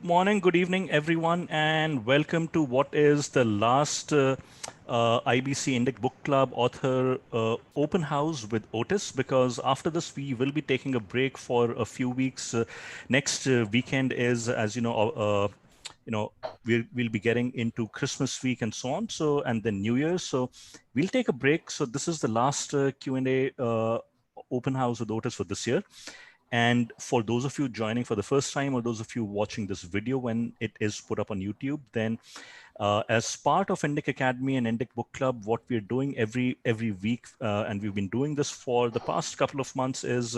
morning, good evening, everyone, and welcome to what is the last IBC Indic Book Club author open house with Otis. Because after this, we will be taking a break for a few weeks. Next weekend is, as you know, we'll be getting into Christmas week and so on. So, and then New Year. So, we'll take a break. So, this is the last Q&A open house with Otis for this year. And for those of you joining for the first time, or those of you watching this video when it is put up on YouTube, then as part of Indic Academy and Indic Book Club, what we're doing every week, and we've been doing this for the past couple of months, is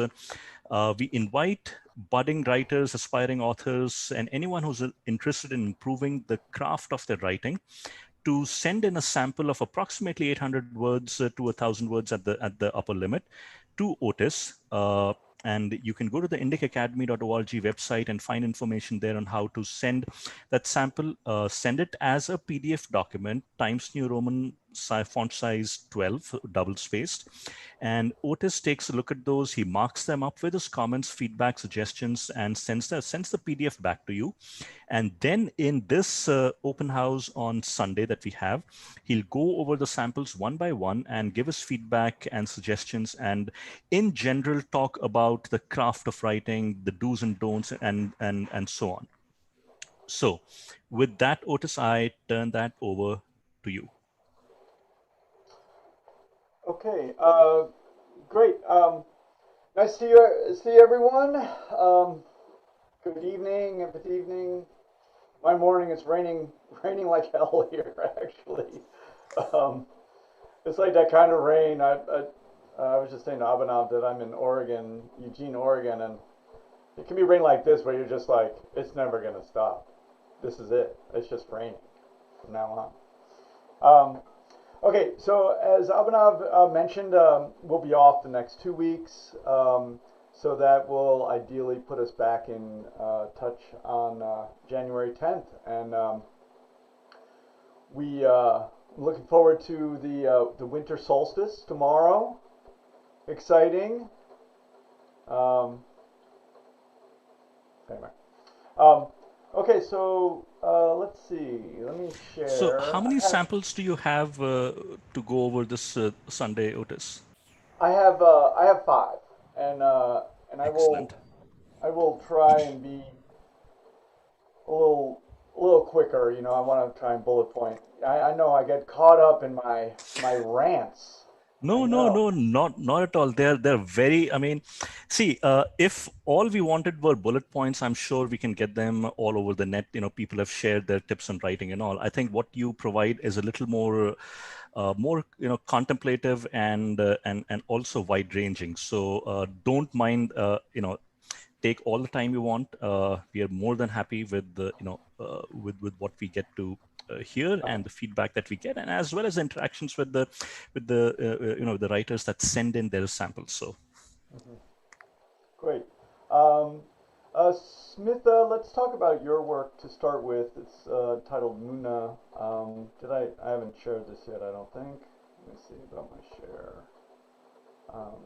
we invite budding writers, aspiring authors, and anyone who's interested in improving the craft of their writing to send in a sample of approximately 800 words to 1,000 words at the upper limit to Otis. And you can go to the indicacademy.org website and find information there on how to send that sample. Send it as a PDF document, Times New Roman font size 12, double spaced. And Otis takes a look at those. He marks them up with his comments, feedback, suggestions, and sends the PDF back to you. And then in this open house on Sunday that we have, he'll go over the samples one by one and give us feedback and suggestions, and in general talk about the craft of writing, the do's and don'ts, and so on. So with that, Otis, I turn that over to you. Okay, great. Nice to see everyone. Good evening. Good evening. My morning is raining like hell here. Actually, um, it's like that kind of rain. I was just saying to Abhinav that I'm in Oregon, Eugene, Oregon, and it can be rain like this where you're just like, it's never gonna stop. This is it. It's just raining from now on. Okay, so as Abhinav mentioned, we'll be off the next 2 weeks, so that will ideally put us back in touch on January 10th, and we looking forward to the winter solstice tomorrow. Exciting. Anyway, okay, so let's see. Let me So how share. many samples do you have to go over this Sunday, Otis? I have five, and Excellent. I will try and be a little quicker. You know, I want to try and bullet point. I know I get caught up in my rants. I know. No, not at all. They're very. I mean, see, if all we wanted were bullet points, I'm sure we can get them all over the net. You know, people have shared their tips on writing and all. I think what you provide is a little more contemplative and also wide ranging. So don't mind take all the time you want. We are more than happy with the with what we get to hear and the feedback that we get, and as well as interactions with the writers that send in their samples. So Mhm. Great. Um, Smitha, let's talk about your work to start with. It's titled Muna. I haven't shared this yet, I don't think. Let me see about my share. Um,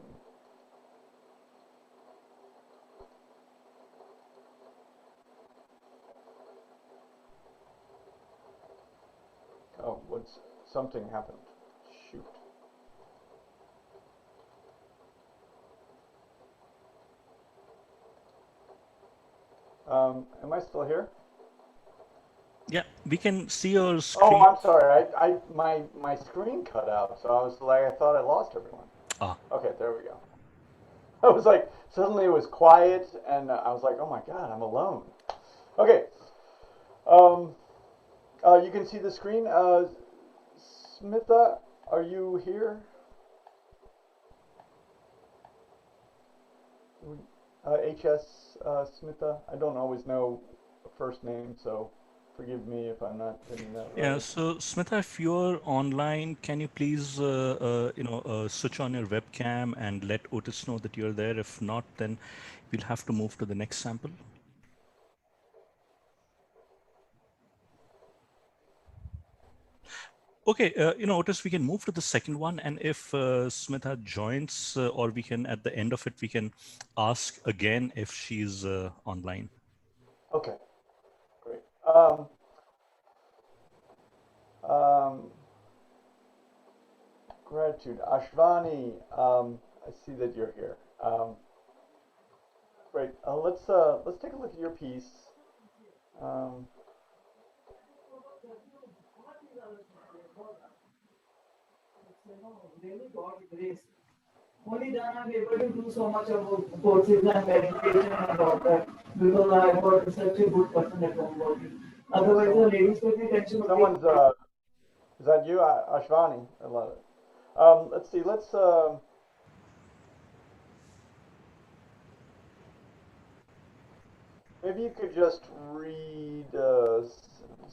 what's something happened? Shoot. Am I still here? yeah, we can see your Oh, screen. I'm sorry. My screen cut out, so I was like, I thought I lost everyone. Ah, Okay, there we go. I was like, suddenly it was quiet, and I was like, oh my God, I'm alone. Okay. Um, you can see the screen. Smitha, are you here? HS Smitha. I don't always know a first name, so forgive me if I'm not getting that yeah. right. So Smita, if you're online, can you please switch on your webcam and let Otis know that you're there? If not, then we'll have to move to the next sample. Okay, Otis, we can move to the second one, and if Smitha joins, or we can, at the end of it, we can ask again if she's online. Okay. Um, um, Gratitude. Ashvani, I see that you're here. Great. Let's take a look at your piece. Um, Really God's grace. Only then I'm able to do so much about courses and meditation and all that because I got such a good person at home working. Otherwise, the ladies will be tension only. someone's is that you, Ashvani? I love it. Let's see. Maybe you could just read.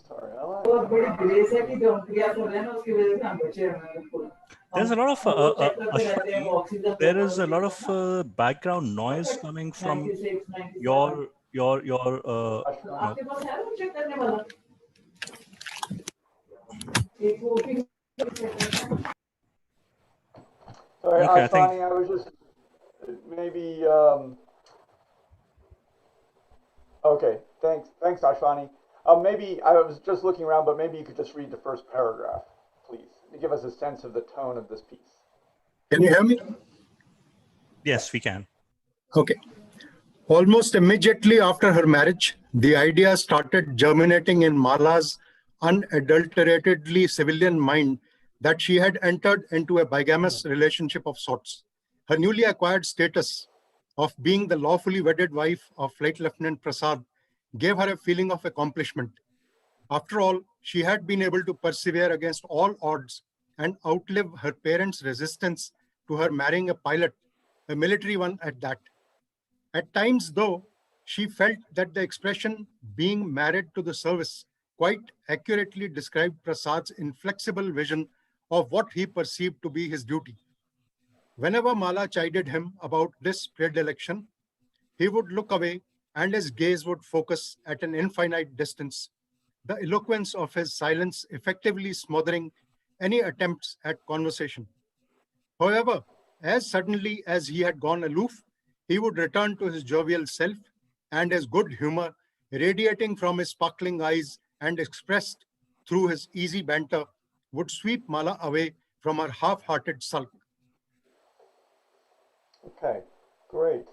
Sorry, I like. बहुत बड़ी grace है कि जो क्रिया कर रहे हैं ना उसकी वजह से हम बचे हुए हैं बिल्कुल. There's हम a lot of हम वो चेक करते रहते हैं Ashwani, वो oxygen there level is a lot ये of सब ना. background noise coming from 96, 97. your तो you know. आपके पास है वो चेक करने वाला? एक वो भी Sorry, Okay, I think Ashvani. I was just maybe. Okay, thanks, Ashvani. Maybe I was just looking around, but maybe you could just read the first paragraph, please, to give us a sense of the tone of this piece. Can you hear me? yes, we can. Okay. Almost immediately after her marriage, the idea started germinating in Mala's unadulteratedly civilian mind that she had entered into a bigamous relationship of sorts. Her newly acquired status of being the lawfully wedded wife of Flight Lieutenant Prasad gave her a feeling of accomplishment. After all, she had been able to persevere against all odds and outlive her parents' resistance to her marrying a pilot, a military one at that. At times, though, she felt that the expression being married to the service quite accurately described Prasad's inflexible vision of what he perceived to be his duty. Whenever Mala chided him about this predilection, he would look away and his gaze would focus at an infinite distance, the eloquence of his silence effectively smothering any attempts at conversation. However, as suddenly as he had gone aloof, he would return to his jovial self and his good humor radiating from his sparkling eyes and expressed through his easy banter would sweep Mala away from her half-hearted sulk. Okay, great.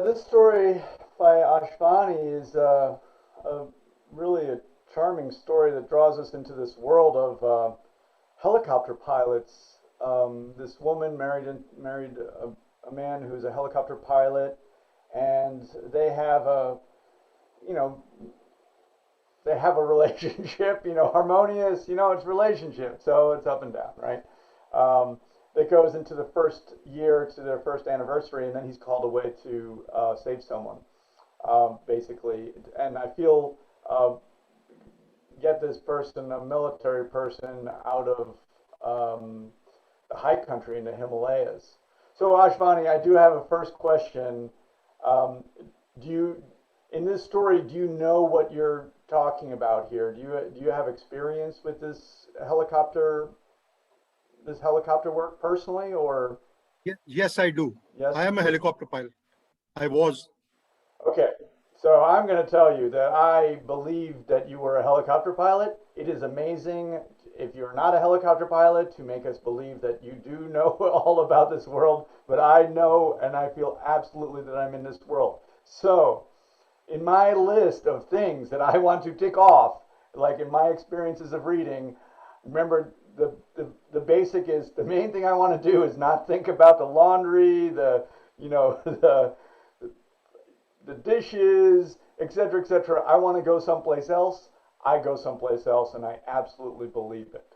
This story by Ashvani is really a charming story that draws us into this world of helicopter pilots. This woman married a man who's a helicopter pilot, and they have you know, they have a relationship, harmonious, it's relationship, so it's up and down, right? That goes into the first year to their first anniversary, and then he's called away to save someone, basically. And I feel get this person, a military person, out of the high country in the Himalayas. So Ashvani, I do have a first question. Do you, in this story, do you know what you're talking about here? Do you have experience with this helicopter work personally, or Yes, I do. yes? I am a helicopter pilot. I was. Okay, so I'm going to tell you that I believe that you were a helicopter pilot. It is amazing if you're not a helicopter pilot to make us believe that you do know all about this world, but I know and I feel absolutely that I'm in this world. So, in my list of things that I want to tick off, like in my experiences of reading, remember the basic is the main thing I want to do is not think about the laundry, the dishes, etc., etc. I want to go someplace else. I go someplace else, and I absolutely believe it.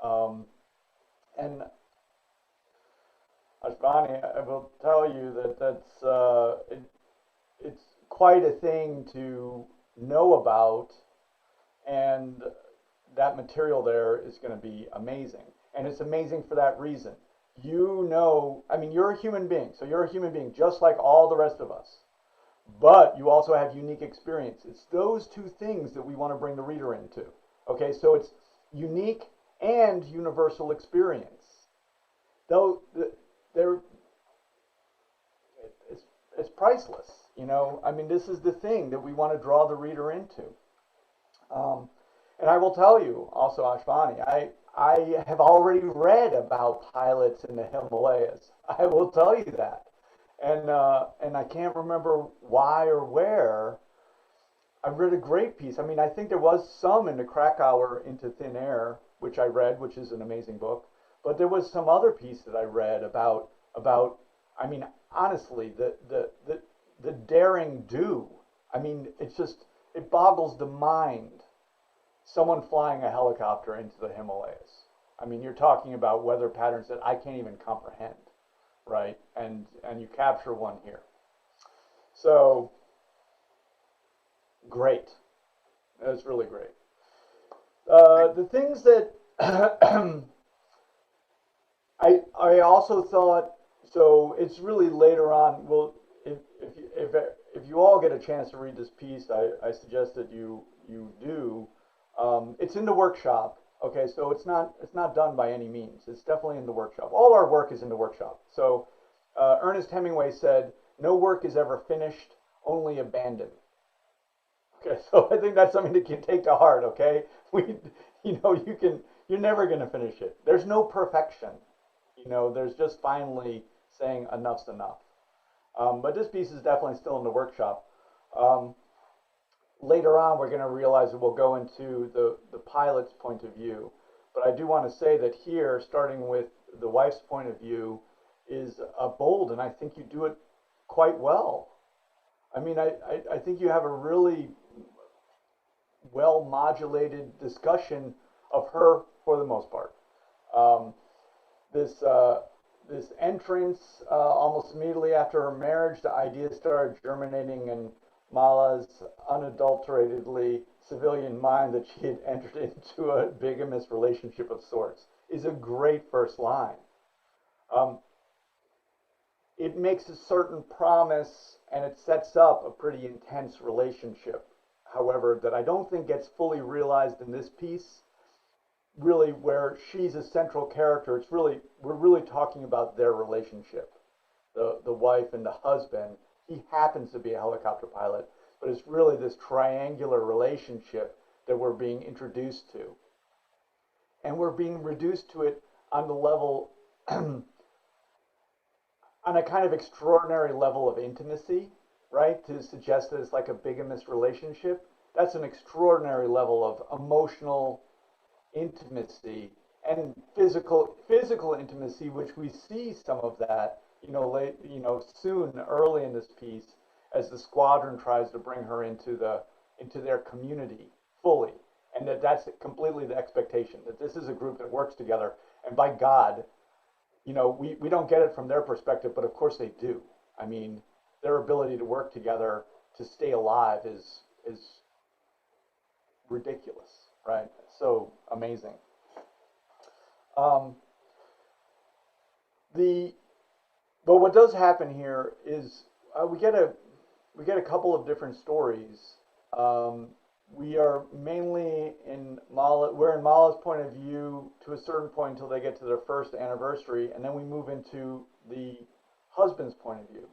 And Ashvani, I will tell you that it's quite a thing to know about, and that material there is going to be amazing. And it's amazing for that reason. I mean, you're a human being, so you're a human being just like all the rest of us. But you also have unique experience. It's those two things that we want to bring the reader into. Okay, so it's unique and universal experience. Though it's priceless. You know, I mean, this is the thing that we want to draw the reader into. Um, and I will tell you also, Ashwani, I have already read about pilots in the Himalayas. I will tell you that. And I can't remember why or where. I read a great piece. I mean, I think there was some in the Krakauer Into Thin Air, which I read, which is an amazing book. But there was some other piece that I read about. I mean, honestly, the daring do. I mean, it's just it boggles the mind. Someone flying a helicopter into the Himalayas. I mean, you're talking about weather patterns that I can't even comprehend, right? And you capture one here. So great. That's really great. The things that I also thought, so it's really later on. Well, if you all get a chance to read this piece, I suggest that you do. It's in the workshop. Okay, so it's not done by any means. It's definitely in the workshop. All our work is in the workshop. So Ernest Hemingway said, "No work is ever finished, only abandoned." Okay, so I think that's something that you can take to heart. Okay, you're never going to finish it. There's no perfection. You know, there's just finally saying enough's enough. But this piece is definitely still in the workshop. Um, Later on, we're going to realize that we'll go into the pilot's point of view. But I do want to say that here, starting with the wife's point of view, is bold, and I think you do it quite well. I mean, I think you have a really well modulated discussion of her for the most part. Um, this this entrance almost immediately after her marriage, the idea started germinating in Mala's unadulteratedly civilian mind that she had entered into a bigamous relationship of sorts is a great first line. Um, it makes a certain promise and it sets up a pretty intense relationship, however, that I don't think gets fully realized in this piece. Really, where she's a central character, we're really talking about their relationship, the wife and the husband. He happens to be a helicopter pilot, but it's really this triangular relationship that we're being introduced to. And we're being reduced to it on the level, on a kind of extraordinary level of intimacy, right? To suggest that it's like a bigamous relationship. That's an extraordinary level of emotional intimacy and physical intimacy, which we see some of that, soon early in this piece, as the squadron tries to bring her into their community fully, and that's completely the expectation that this is a group that works together. And by God, we don't get it from their perspective, but of course they do. I mean, their ability to work together to stay alive is ridiculous, right? So amazing. Um, but what does happen here is we get a couple of different stories. We are mainly we're in Mala's point of view to a certain point until they get to their first anniversary, and then we move into the husband's point of view.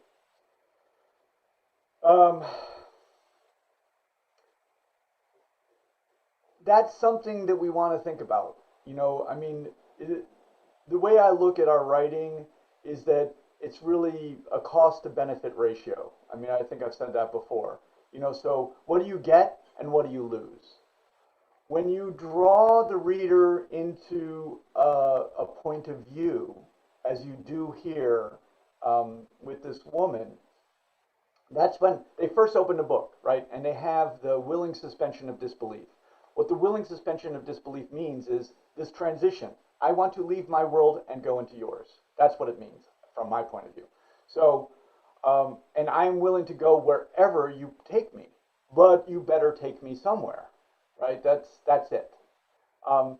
That's something that we want to think about. I mean, the way I look at our writing is that it's really a cost to benefit ratio. I mean, I think I've said that before. So what do you get and what do you lose? When you draw the reader into a point of view, as you do here with this woman, that's when they first open the book, right? And they have the willing suspension of disbelief. What the willing suspension of disbelief means is this transition. I want to leave my world and go into yours. That's what it means from my point of view. So, and I'm willing to go wherever you take me, but you better take me somewhere, right? That's it. Um,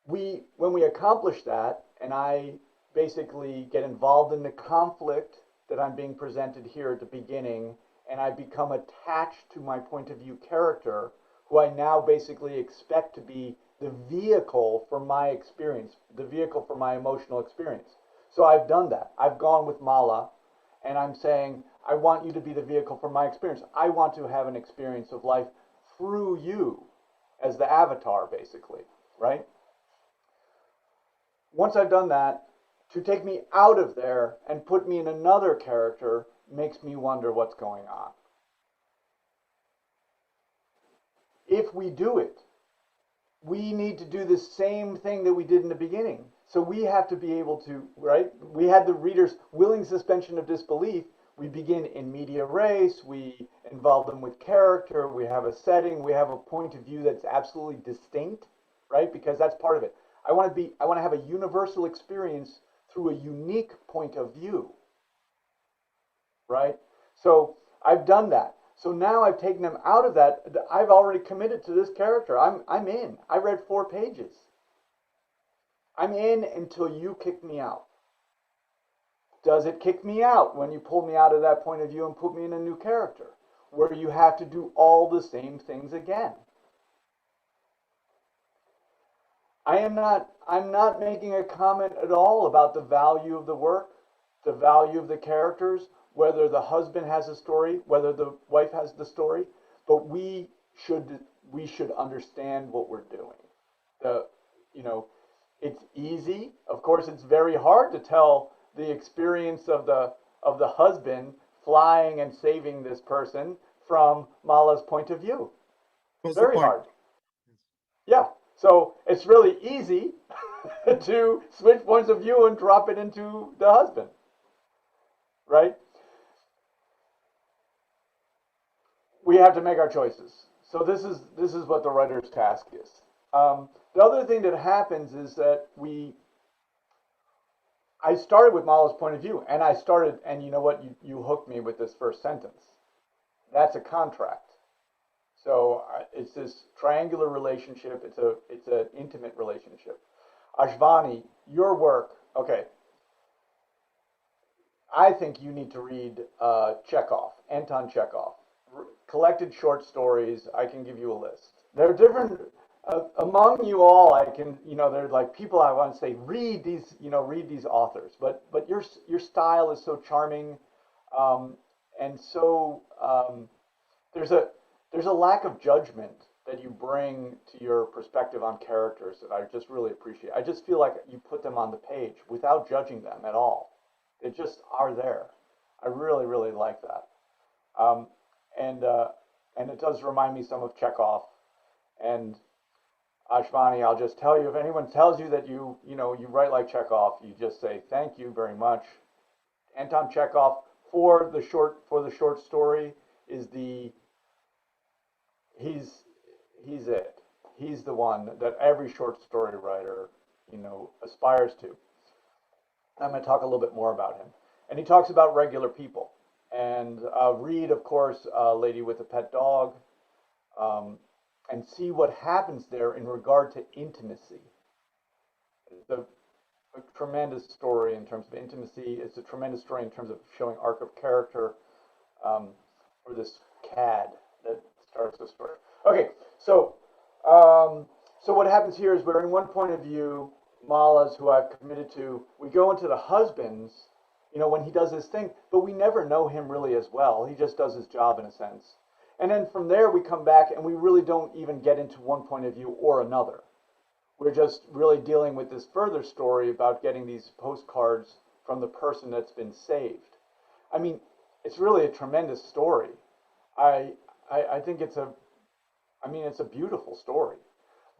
when we accomplish that, and I basically get involved in the conflict that I'm being presented here at the beginning, and I become attached to my point of view character, who I now basically expect to be the vehicle for my experience, the vehicle for my emotional experience. So I've done that. I've gone with Mala, and I'm saying, I want you to be the vehicle for my experience. I want to have an experience of life through you as the avatar, basically, right? Once I've done that, to take me out of there and put me in another character makes me wonder what's going on. If we do it, we need to do the same thing that we did in the beginning. So we have to be able to, right? We had the reader's willing suspension of disbelief. We begin in media res, we involve them with character, we have a setting, we have a point of view that's absolutely distinct, right? Because that's part of it. I want to have a universal experience through a unique point of view, right? So I've done that. So now I've taken them out of that. I've already committed to this character. I'm in. I read 4 pages. I'm in until you kick me out. Does it kick me out when you pull me out of that point of view and put me in a new character where you have to do all the same things again? I'm not making a comment at all about the value of the work, the value of the characters, whether the husband has a story, whether the wife has the story, but we should understand what we're doing. It's easy. Of course, it's very hard to tell the experience of the husband flying and saving this person from Mala's point of view. Very hard. Yeah. So it's really easy to switch points of view and drop it into the husband, right? We have to make our choices. So this is what the writer's task is. The other thing that happens is that I started with Mala's point of view, and you know what? You hooked me with this first sentence. That's a contract. So it's this triangular relationship. It's an intimate relationship. Ashvani, your work. Okay. I think you need to read Chekhov, Anton Chekhov, collected short stories. I can give you a list. There are different among you all. I can, they're like people I want to say read these authors. But your style is so charming, and so there's a lack of judgment that you bring to your perspective on characters that I just really appreciate. I just feel like you put them on the page without judging them at all. They just are there. I really, really like that. And it does remind me some of Chekhov. And Ashvani, I'll just tell you, if anyone tells you that you write like Chekhov, you just say thank you very much. Anton Chekhov for the short story is he's it. He's the one that every short story writer, aspires to. I'm going to talk a little bit more about him. And he talks about regular people. And read, of course, Lady with a Pet Dog, and see what happens there in regard to intimacy. It's a tremendous story in terms of intimacy. It's a tremendous story in terms of showing arc of character for this cad that starts the story. Okay, so what happens here is we're in one point of view, Mala's, who I've committed to. We go into the husband's, when he does his thing, but we never know him really as well. He just does his job in a sense. And then from there we come back and we really don't even get into one point of view or another. We're just really dealing with this further story about getting these postcards from the person that's been saved. I mean, it's really a tremendous story. I think it's a beautiful story.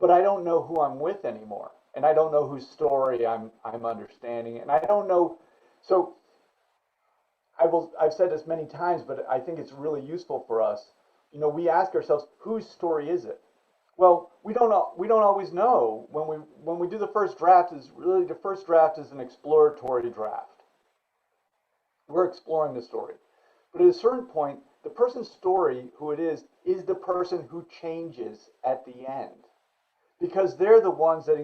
But I don't know who I'm with anymore. And I don't know whose story I'm understanding. And I don't know. So I've said this many times, but I think it's really useful for us. We ask ourselves, whose story is it? Well, we don't always know. When we do the first draft, the first draft is an exploratory draft. We're exploring the story. But at a certain point, the person's story, who it is the person who changes at the end. Because they're the ones that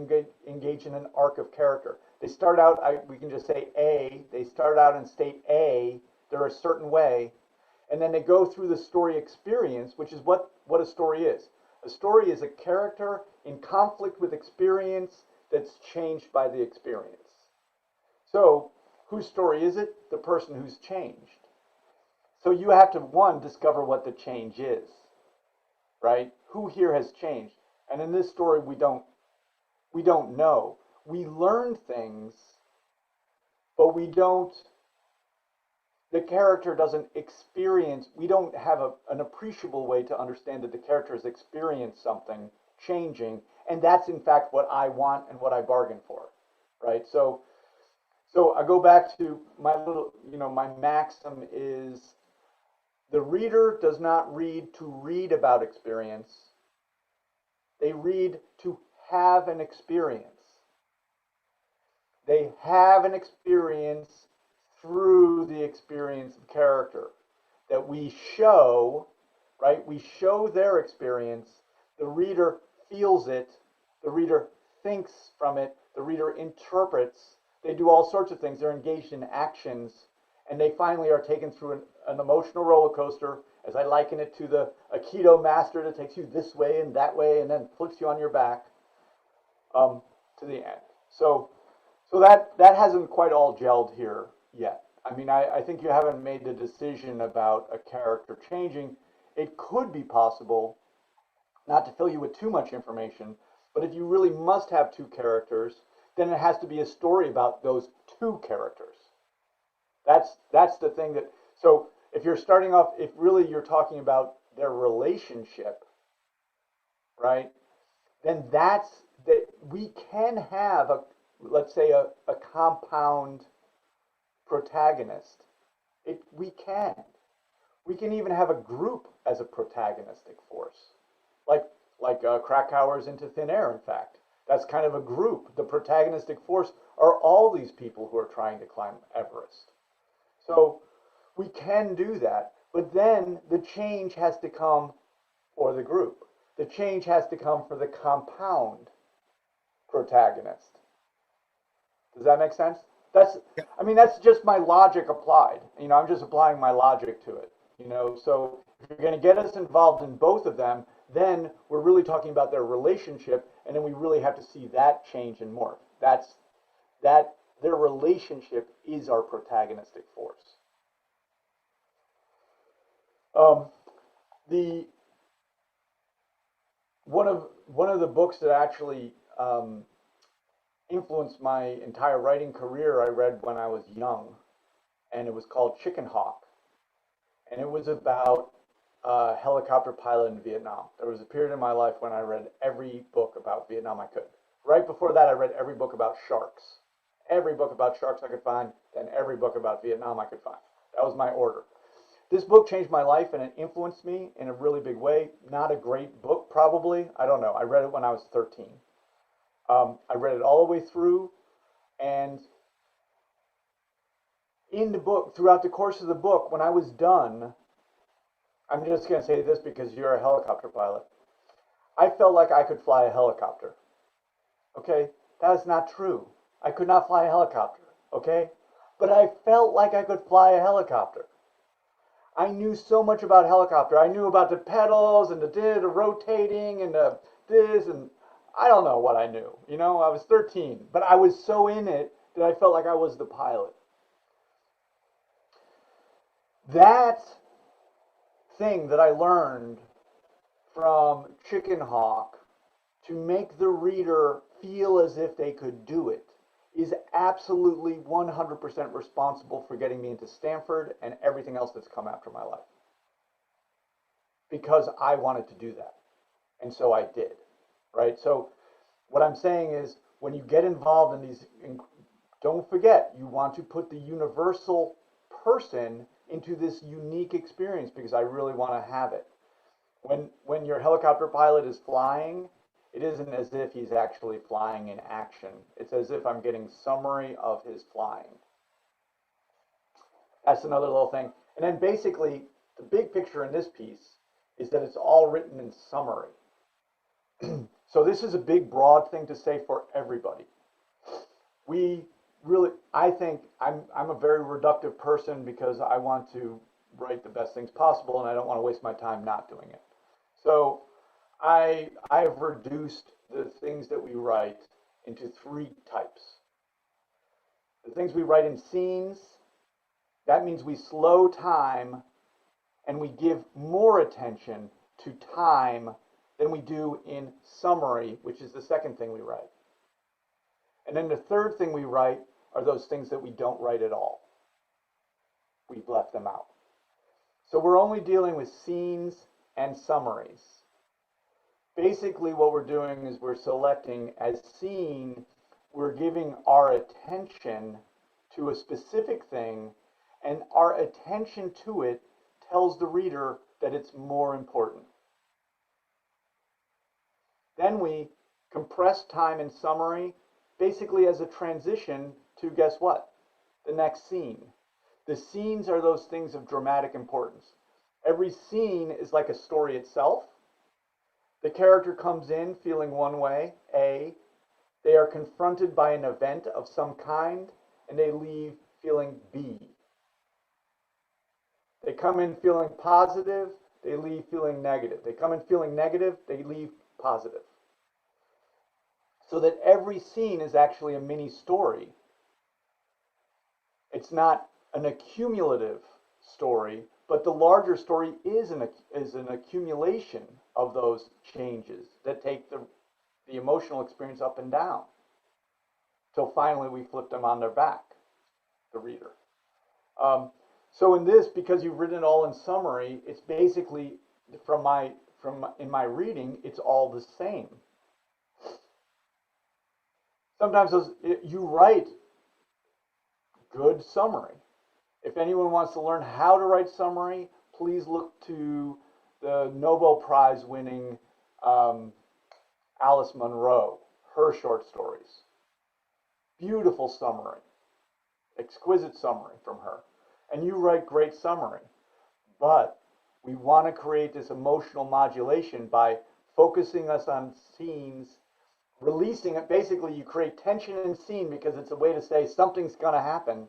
engage in an arc of character. They start out, we can just say A, they start out in state A, they're a certain way, and then they go through the story experience, which is what a story is. A story is a character in conflict with experience that's changed by the experience. So, whose story is it? The person who's changed. So you have to, one, discover what the change is, right? Who here has changed? And in this story, we don't know. We learn things, but the character doesn't experience, we don't have an appreciable way to understand that the character has experienced something changing, and that's in fact what I want and what I bargain for, right? So I go back to my little, my maxim is the reader does not read to read about experience. They read to have an experience. They have an experience through the experience of character that we show, right? We show their experience. The reader feels it. The reader thinks from it. The reader interprets. They do all sorts of things. They're engaged in actions, and they finally are taken through an emotional roller coaster, as I liken it to the Aikido master that takes you this way and that way and then flips you on your back to the end. So that hasn't quite all gelled here yet. I mean, I think you haven't made the decision about a character changing. It could be possible, not to fill you with too much information, but if you really must have two characters, then it has to be a story about those two characters. That's the thing that, so if you're starting off, if really you're talking about their relationship, right, then that's that we can have let's say a compound protagonist. We can. We can even have a group as a protagonistic force, like Krakauer's Into Thin Air. In fact, that's kind of a group. The protagonistic force are all these people who are trying to climb Everest. So we can do that, but then the change has to come for the group. The change has to come for the compound protagonist. Does that make sense? That's just my logic applied. I'm just applying my logic to it. So if you're going to get us involved in both of them, then we're really talking about their relationship, and then we really have to see that change and morph. That their relationship is our protagonistic force. The one of the books that actually influenced my entire writing career I read when I was young, and it was called Chicken Hawk, and it was about a helicopter pilot in Vietnam. There was a period in my life when I read every book about Vietnam I could. Right before that, I read every book about sharks. Every book about sharks I could find, then every book about Vietnam I could find. That was my order. This book changed my life, and it influenced me in a really big way. Not a great book, probably. I don't know. I read it when I was 13. I read it all the way through, and in the book, throughout the course of the book, when I was done, I'm just going to say this because you're a helicopter pilot. I felt like I could fly a helicopter. Okay? That is not true. I could not fly a helicopter. Okay? But I felt like I could fly a helicopter. I knew so much about helicopter. I knew about the pedals and the rotating and the this, and I don't know what I knew. I was 13, but I was so in it that I felt like I was the pilot. That thing that I learned from Chicken Hawk to make the reader feel as if they could do it is absolutely 100% responsible for getting me into Stanford and everything else that's come after my life. Because I wanted to do that. And so I did. Right? So what I'm saying is when you get involved in these, don't forget, you want to put the universal person into this unique experience because I really want to have it. When your helicopter pilot is flying, it isn't as if he's actually flying in action. It's as if I'm getting summary of his flying. That's another little thing. And then basically, the big picture in this piece is that it's all written in summary. So this is a big, broad thing to say for everybody. I think I'm a very reductive person because I want to write the best things possible and I don't want to waste my time not doing it. So I've reduced the things that we write into 3 types. The things we write in scenes, that means we slow time and we give more attention to time than we do in summary, which is the second thing we write. And then the third thing we write are those things that we don't write at all. We've left them out. So we're only dealing with scenes and summaries. Basically what we're doing is we're selecting as scene, we're giving our attention to a specific thing, and our attention to it tells the reader that it's more important. Then we compress time and summary basically as a transition to, guess what? The next scene. The scenes are those things of dramatic importance. Every scene is like a story itself. The character comes in feeling one way, A. They are confronted by an event of some kind, and they leave feeling B. They come in feeling positive, they leave feeling negative. They come in feeling negative, they leave positive. So that every scene is actually a mini story. It's not an accumulative story, but the larger story is an accumulation of those changes that take the emotional experience up and down till finally we flip them on their back, the reader. So in this, because you've written it all in summary, it's basically in my reading, it's all the same. Sometimes you write good summary. If anyone wants to learn how to write summary, please look to the Nobel Prize winning Alice Munro, her short stories. Beautiful summary, exquisite summary from her. And you write great summary. But we want to create this emotional modulation by focusing us on scenes, releasing it. Basically, you create tension in scene because it's a way to say something's going to happen.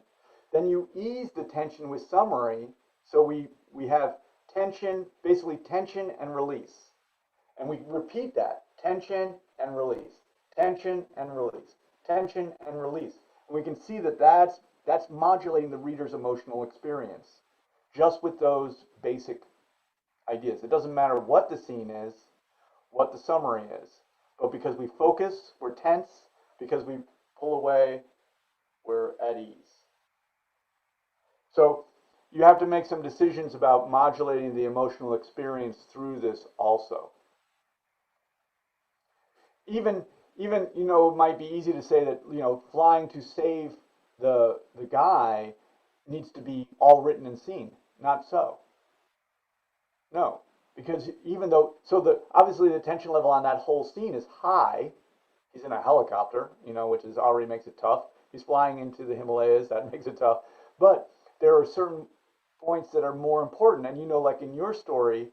Then you ease the tension with summary. So we have tension, basically tension and release. And we repeat that, tension and release, tension and release, tension and release. And we can see that that's modulating the reader's emotional experience just with those basic ideas. It doesn't matter what the scene is, what the summary is, but because we focus, we're tense. Because we pull away, we're at ease. So you have to make some decisions about modulating the emotional experience through this also. Even it might be easy to say that flying to save the guy needs to be all written and seen. Not so. No, because obviously the tension level on that whole scene is high. He's in a helicopter, which already makes it tough. He's flying into the Himalayas, that makes it tough. But there are certain points that are more important, and like in your story,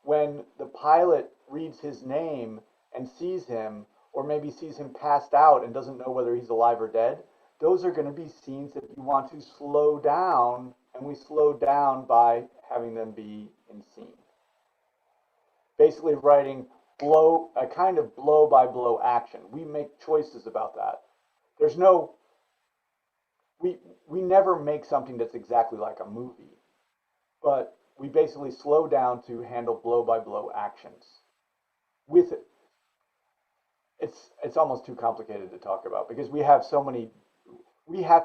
when the pilot reads his name and sees him, or maybe sees him passed out and doesn't know whether he's alive or dead, those are going to be scenes that you want to slow down, and we slow down by having them be in scene. Basically writing a kind of blow by blow action. We make choices about that. There's no, we never make something that's exactly like a movie, but we basically slow down to handle blow by blow actions. With it, it's almost too complicated to talk about because we have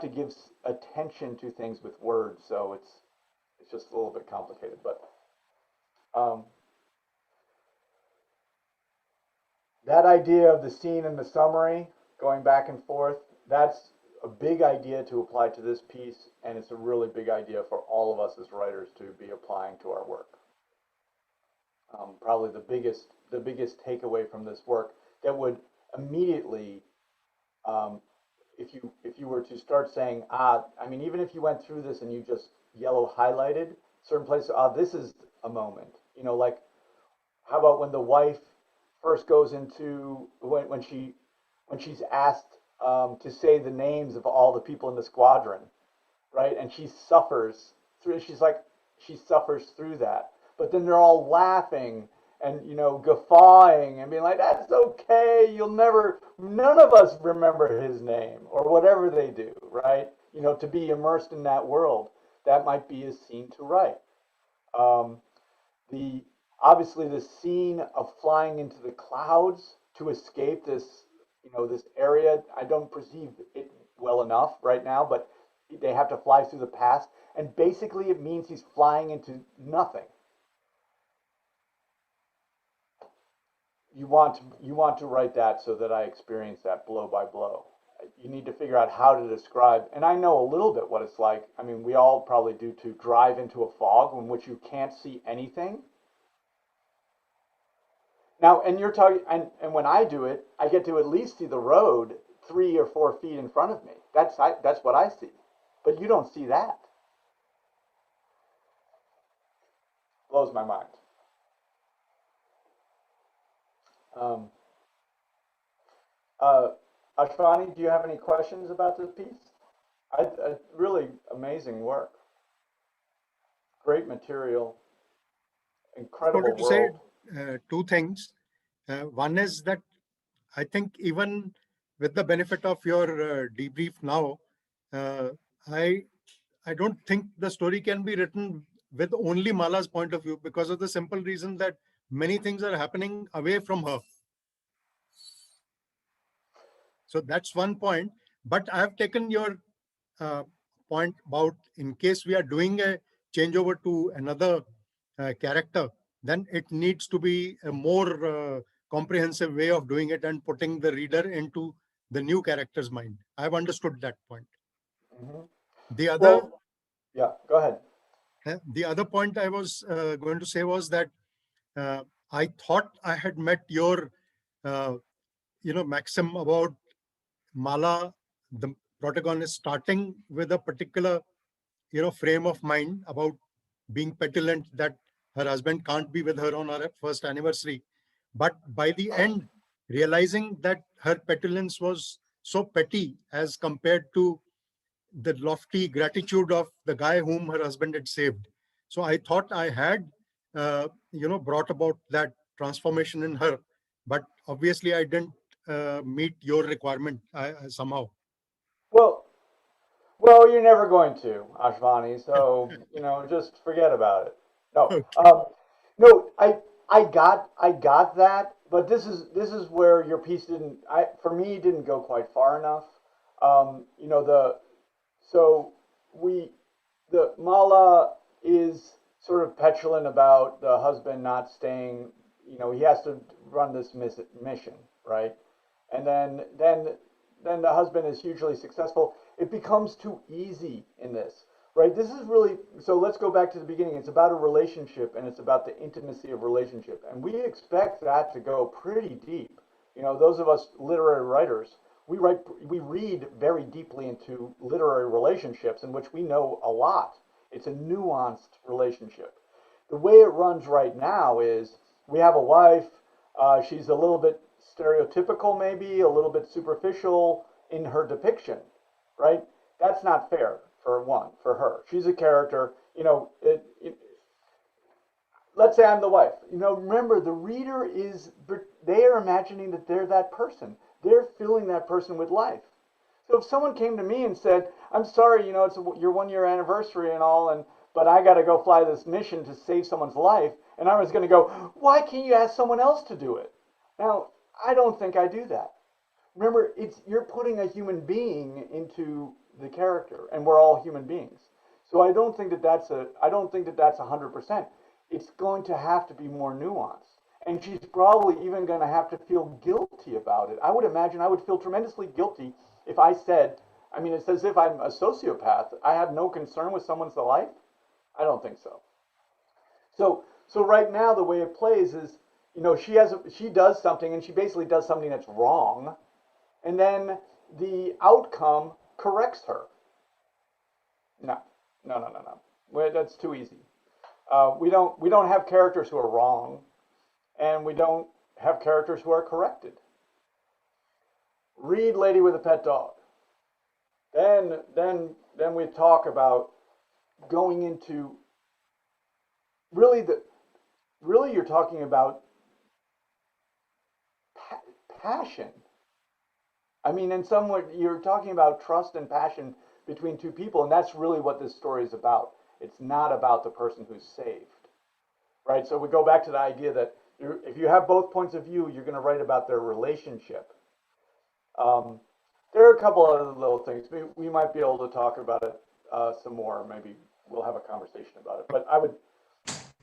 to give attention to things with words, so it's just a little bit complicated. But that idea of the scene and the summary, going back and forth, that's a big idea to apply to this piece, and it's a really big idea for all of us as writers to be applying to our work. Probably the biggest takeaway from this work that would immediately, if you were to start saying, even if you went through this and you just yellow highlighted certain places, this is a moment. Like, how about when the wife first goes into, when she's asked to say the names of all the people in the squadron, right? And she suffers through that. But then they're all laughing and guffawing and being like, that's okay, none of us remember his name, or whatever they do, right? To be immersed in that world, that might be a scene to write. Um, the obviously the scene of flying into the clouds to escape this, this area. I don't perceive it well enough right now, but they have to fly through the past, and basically it means he's flying into nothing. You want to write that so that I experience that blow by blow. You need to figure out how to describe, and I know a little bit what it's like. I mean, we all probably do, to drive into a fog in which you can't see anything. Now, and you're talking, and when I do it, I get to at least see the road 3 or 4 feet in front of me. That's what I see, but you don't see that. Blows my mind. Um, uh, Ashwani, do you have any questions about this piece? Really amazing work, great material, Just incredible wanted to say world. two things. One is that I think even with the benefit of your debrief now, uh, I I don't think the story can be written with only Mala's point of view, because of the simple reason that many things are happening away from her. So that's one point. But I have taken your uh, point about, in case we are doing a changeover to another character, then it needs to be a more comprehensive way of doing it and putting the reader into the new character's mind. I've understood that point. Hmm. The other Well, yeah, go ahead. the other point I was going to say was that uh, I thought I had met your uh, maxim about Mala, the protagonist, starting with a particular frame of mind about being petulant that her husband can't be with her on her first anniversary, but by the end realizing that her petulance was so petty as compared to the lofty gratitude of the guy whom her husband had saved. So I thought I had brought about that transformation in her, but obviously I didn't meet your requirement somehow. Well, well, you're never going to, Ashvani. So just forget about it. No, Okay. no. I got that, but this is where your piece didn't. For me didn't go quite far enough. The so we the Mala is sort of petulant about the husband not staying. He has to run this mission, right? And then the husband is hugely successful. It becomes too easy in this, right? This is really, so let's go back to the beginning. It's about a relationship, and it's about the intimacy of relationship, and we expect that to go pretty deep. Those of us literary writers, we read very deeply into literary relationships in which we know a lot. It's a nuanced relationship. The way it runs right now is we have a wife. She's a little bit stereotypical, maybe a little bit superficial in her depiction, right? That's not fair, for one, for her. She's a character. Let's say I'm the wife. Remember, the reader they are imagining that they're that person. They're filling that person with life. So if someone came to me and said, "I'm sorry, it's your 1 year anniversary and all, but I got to go fly this mission to save someone's life," and I was going to go, "Why can't you ask someone else to do it?" Now, I don't think I do that. Remember, you're putting a human being into the character, and we're all human beings. So I don't think that that's 100%. It's going to have to be more nuanced, and she's probably even going to have to feel guilty about it. I would imagine I would feel tremendously guilty if I said, I mean, it's as if I'm a sociopath. I have no concern with someone's life. I don't think so. So right now the way it plays is, she does something, and she basically does something that's wrong, and then the outcome corrects her. No, no, no, no, no. Well, that's too easy. We don't have characters who are wrong, and we don't have characters who are corrected. Read Lady with a Pet Dog. Then we talk about going into really the really you're talking about passion. I mean, in some way, you're talking about trust and passion between two people, and that's really what this story is about. It's not about the person who's saved. right? So we go back to the idea that if you have both points of view, you're going to write about their relationship. Um, there are a couple other little things. We might be able to talk about it some more. Maybe we'll have a conversation about it. But I would,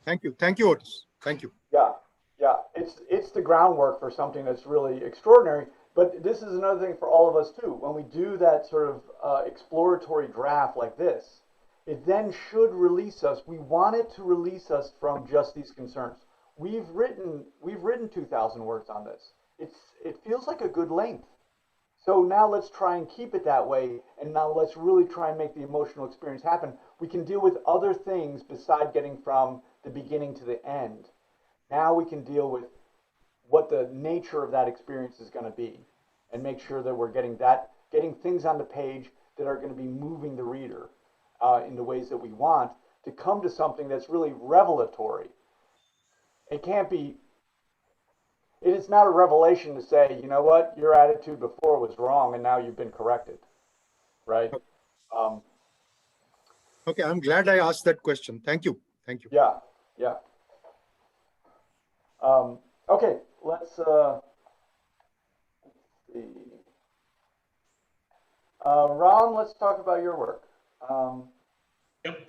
Thank you, Otis. Thank you. yeah, yeah, it's the groundwork for something that's really extraordinary. But this is another thing for all of us too. When we do that sort of exploratory draft like this, it then should release us. We want it to release us from just these concerns. We've written 2,000 words on this. It feels like a good length. So now let's try and keep it that way, and now let's really try and make the emotional experience happen. We can deal with other things beside getting from the beginning to the end. Now we can deal with what the nature of that experience is going to be, and make sure that we're getting things on the page that are going to be moving the reader in the ways that we want to come to something that's really revelatory. It can't be. It is not a revelation to say, you know what, your attitude before was wrong, and now you've been corrected, right? Um, Okay, I'm glad I asked that question. Thank you. Thank you. yeah, yeah. Okay, let's see. Ram, let's talk about your work. Yep.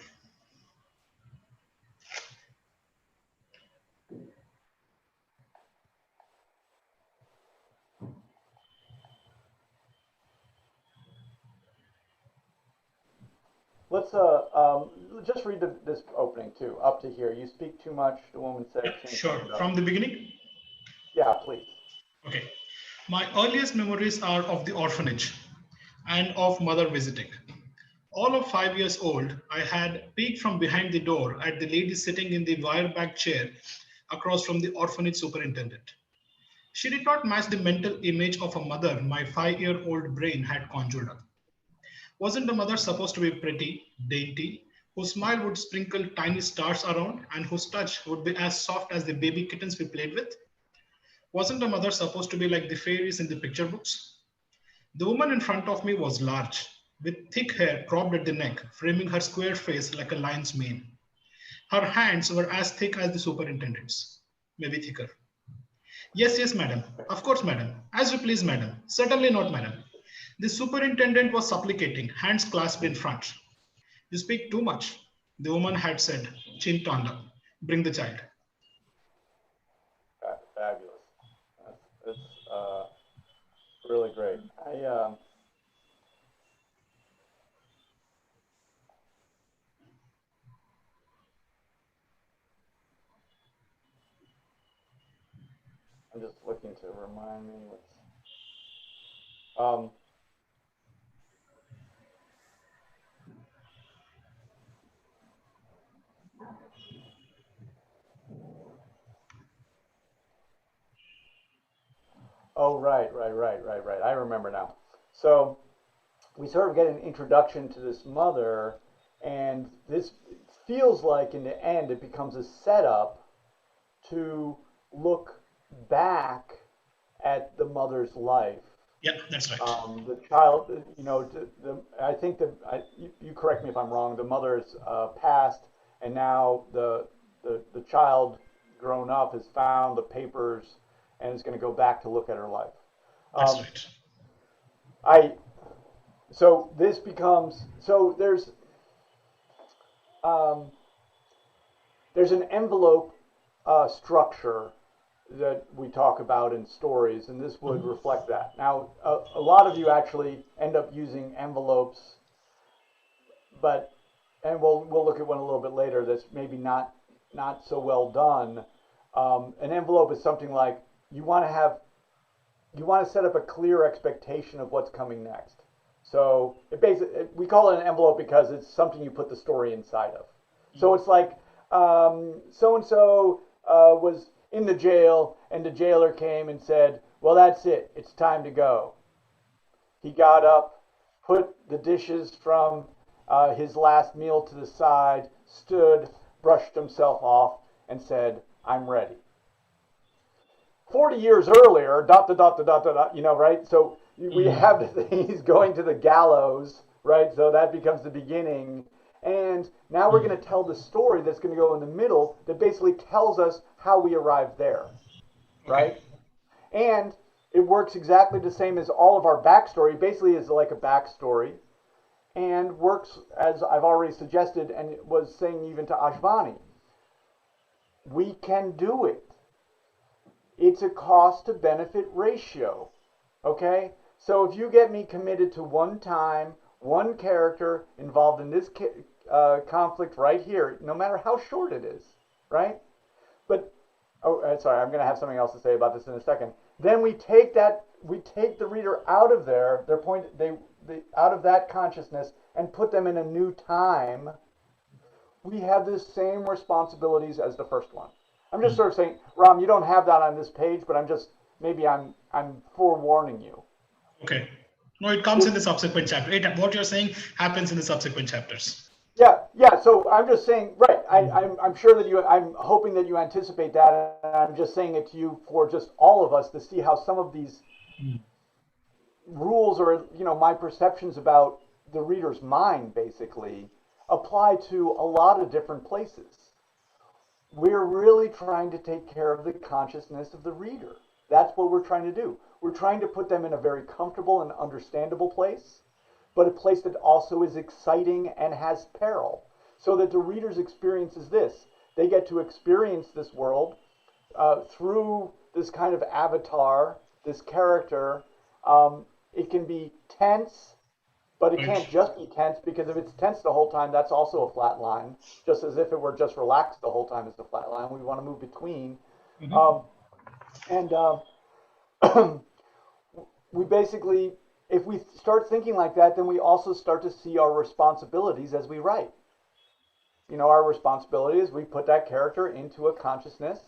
Let's just read this opening too, up to here. You speak too much, the woman said. Yep, sure. From the beginning? Yeah, please. Okay. My earliest memories are of the orphanage and of mother visiting. All of 5 years old, I had peeked from behind the door at the lady sitting in the wire-back chair across from the orphanage superintendent. She did not match the mental image of a mother my 5-year-old brain had conjured up. Wasn't the mother supposed to be pretty, dainty, whose smile would sprinkle tiny stars around and whose touch would be as soft as the baby kittens we played with? Wasn't the mother supposed to be like the fairies in the picture books? The woman in front of me was large, with thick hair cropped at the neck, framing her square face like a lion's mane. Her hands were as thick as the superintendent's, maybe thicker. Yes, yes, madam. Of course, madam. As you please, madam. Certainly not, madam. The superintendent was supplicating, hands clasped in front. You speak too much, the woman had said, chin turned up. Bring the child. Fabulous. That's really great. I'm just looking to remind me what's. Oh, right. I remember now. So we sort of get an introduction to this mother, and this feels like in the end it becomes a setup to look back at the mother's life. Yeah, that's right. The child, I think you correct me if I'm wrong. The mother's passed, and now the child grown up has found the papers and is going to go back to look at her life. That's Um, right. I so this becomes so um, there's an envelope structure that we talk about in stories, and this would reflect that. Now, a lot of you actually end up using envelopes, but and we'll look at one a little bit later that's maybe not so well done. An envelope is something like you want to set up a clear expectation of what's coming next. So we call it an envelope because it's something you put the story inside of. So it's like so and so was in the jail, and the jailer came and said, "Well, that's it. It's time to go." He got up, put the dishes from his last meal to the side, stood, brushed himself off, and said, "I'm ready." 40 years earlier, dot, dot, dot, dot, dot, dot, right? So we have he's going to the gallows, right? So that becomes the beginning. And now we're going to tell the story that's going to go in the middle that basically tells us how we arrived there, Okay. right? And it works exactly the same as all of our backstory. Basically, is like a backstory, and works as I've already suggested, and was saying even to Ashvani. We can do it. It's a cost to benefit ratio. Okay? So if you get me committed to one time, one character involved in this conflict right here, no matter how short it is, right? But sorry, I'm going to have something else to say about this in a second. Then we take the reader out of out of that consciousness and put them in a new time. We have the same responsibilities as the first one. I'm just sort of saying, Ram, you don't have that on this page, but I'm forewarning you. Okay. No, it comes in the subsequent chapter. What you're saying happens in the subsequent chapters. Yeah. So I'm just saying, right? I'm sure that I'm hoping that you anticipate that, and I'm just saying it to you for just all of us to see how some of these rules, or my perceptions about the reader's mind, basically apply to a lot of different places. We're really trying to take care of the consciousness of the reader. That's what we're trying to do. We're trying to put them in a very comfortable and understandable place, but a place that also is exciting and has peril, so that the reader's experience is this. They get to experience this world through this kind of avatar, this character. It can be tense, but it can't just be tense, because if it's tense the whole time, that's also a flat line. Just as if it were just relaxed the whole time, it's a flat line. We want to move between. And we basically, if we start thinking like that, then we also start to see our responsibilities as we write. Our responsibility is we put that character into a consciousness.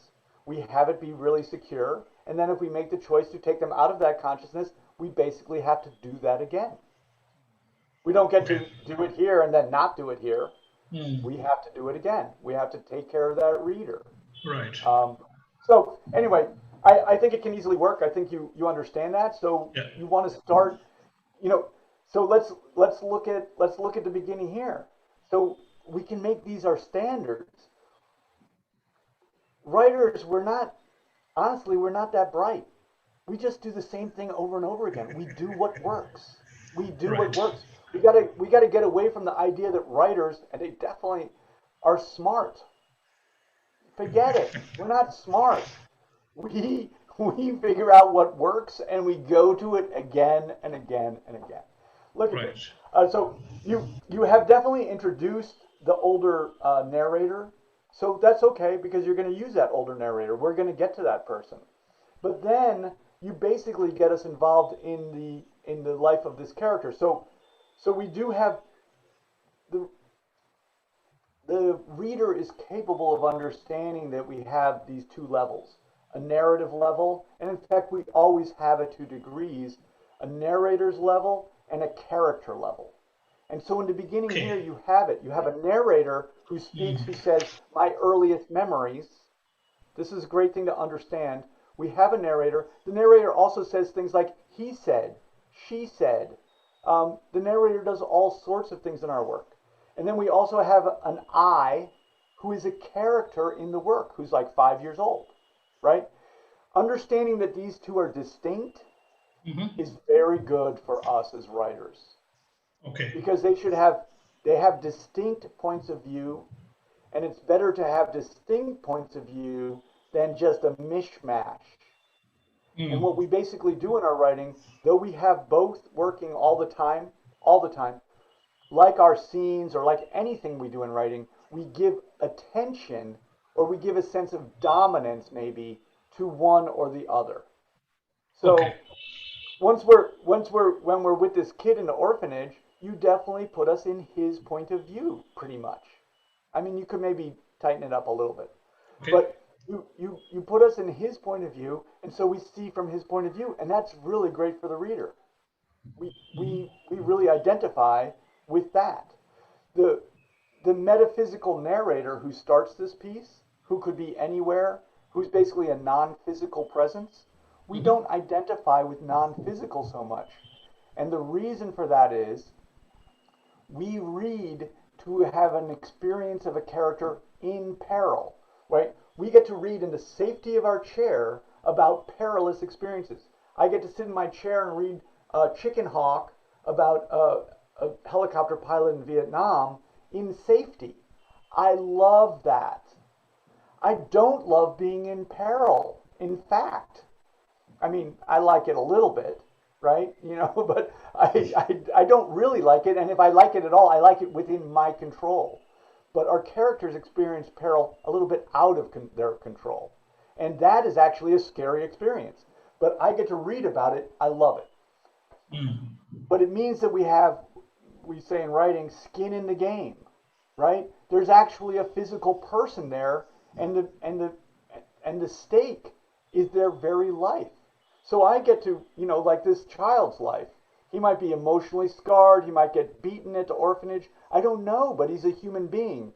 We have it be really secure. And then if we make the choice to take them out of that consciousness, we basically have to do that again. We don't get to do it here and then not do it here. We have to do it again. We have to take care of that reader. Right. So anyway, I think it can easily work. I think you understand that. So you want to start, so let's look at the beginning here. So we can make these our standards. Writers, we're not that bright. We just do the same thing over and over again. We do what works. What works. We gotta get away from the idea that writers, and they definitely are smart. Forget it. We're not smart. We figure out what works, and we go to it again and again and again. Look at this. So you have definitely introduced the older narrator. So that's okay, because you're going to use that older narrator. We're going to get to that person. But then you basically get us involved in the life of this character. So we do have the reader is capable of understanding that we have these two levels, a narrative level, and in fact we always have it to degrees, a narrator's level and a character level. And so in the beginning here you have it. You have a narrator who speaks, who says, my earliest memories. This is a great thing to understand. We have a narrator. The narrator also says things like, he said, she said. The narrator does all sorts of things in our work. And then we also have an I, who is a character in the work, who's like 5 years old, right? Understanding that these two are distinct is very good for us as writers. Okay. Because they have distinct points of view, and it's better to have distinct points of view than just a mishmash. And what we basically do in our writing, though we have both working all the time, like our scenes or like anything we do in writing, we give attention, or we give a sense of dominance maybe to one or the other. So when we're with this kid in the orphanage, you definitely put us in his point of view, pretty much. I mean, you could maybe tighten it up a little bit, but you put us in his point of view, and so we see from his point of view, and that's really great for the reader. We really identify with that. The metaphysical narrator who starts this piece, who could be anywhere, who's basically a non-physical presence, we don't identify with non-physical so much. And the reason for that is we read to have an experience of a character in peril, right? We get to read in the safety of our chair about perilous experiences. I get to sit in my chair and read Chicken Hawk about a helicopter pilot in Vietnam in safety. I love that. I don't love being in peril. In fact, I mean, I like it a little bit, right? But I don't really like it. And if I like it at all, I like it within my control. But our characters experience peril a little bit out of their control. And that is actually a scary experience. But I get to read about it. I love it. But it means that we say in writing, skin in the game, right? There's actually a physical person there, and the stake is their very life. So I get to, like this child's life. He might be emotionally scarred. He might get beaten at the orphanage. I don't know, but he's a human being.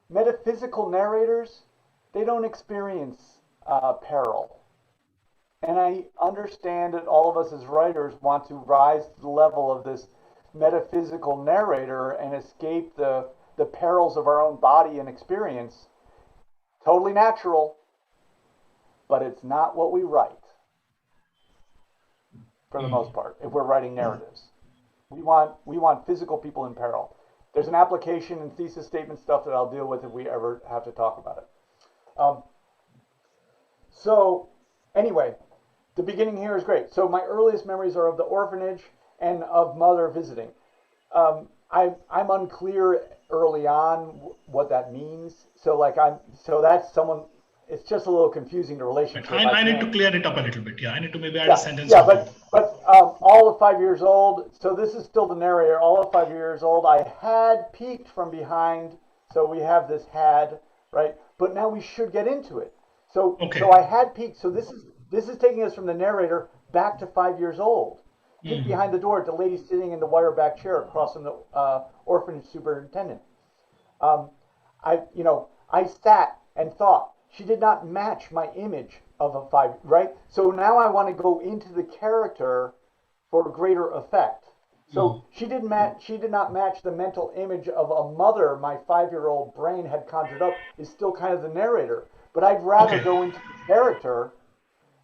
Metaphysical narrators, they don't experience peril. And I understand that all of us as writers want to rise to the level of this metaphysical narrator and escape the perils of our own body and experience. Totally natural, but it's not what we write, for the most part, if we're writing narratives. We want physical people in peril. There's an application and thesis statement stuff that I'll deal with if we ever have to talk about it. So anyway, the beginning here is great. So my earliest memories are of the orphanage and of mother visiting. I'm unclear early on what that means. So that's someone. It's just a little confusing, the relationship. I need to clear it up a little bit. Yeah, I need to maybe add Yeah, a sentence. yeah, but all of 5 years old. So this is still the narrator. All of 5 years old, I had peeked from behind. So we have this had, right? But now we should get into it. So I had peeked. So this is taking us from the narrator back to 5 years old. Peeked behind the door at the lady sitting in the wire back chair across from the orphanage superintendent. I sat and thought. She did not match my image of a 5, right? So now I want to go into the character for greater effect. So she did not match the mental image of a mother my 5-year-old brain had conjured up, is still kind of the narrator. But I'd rather go into the character,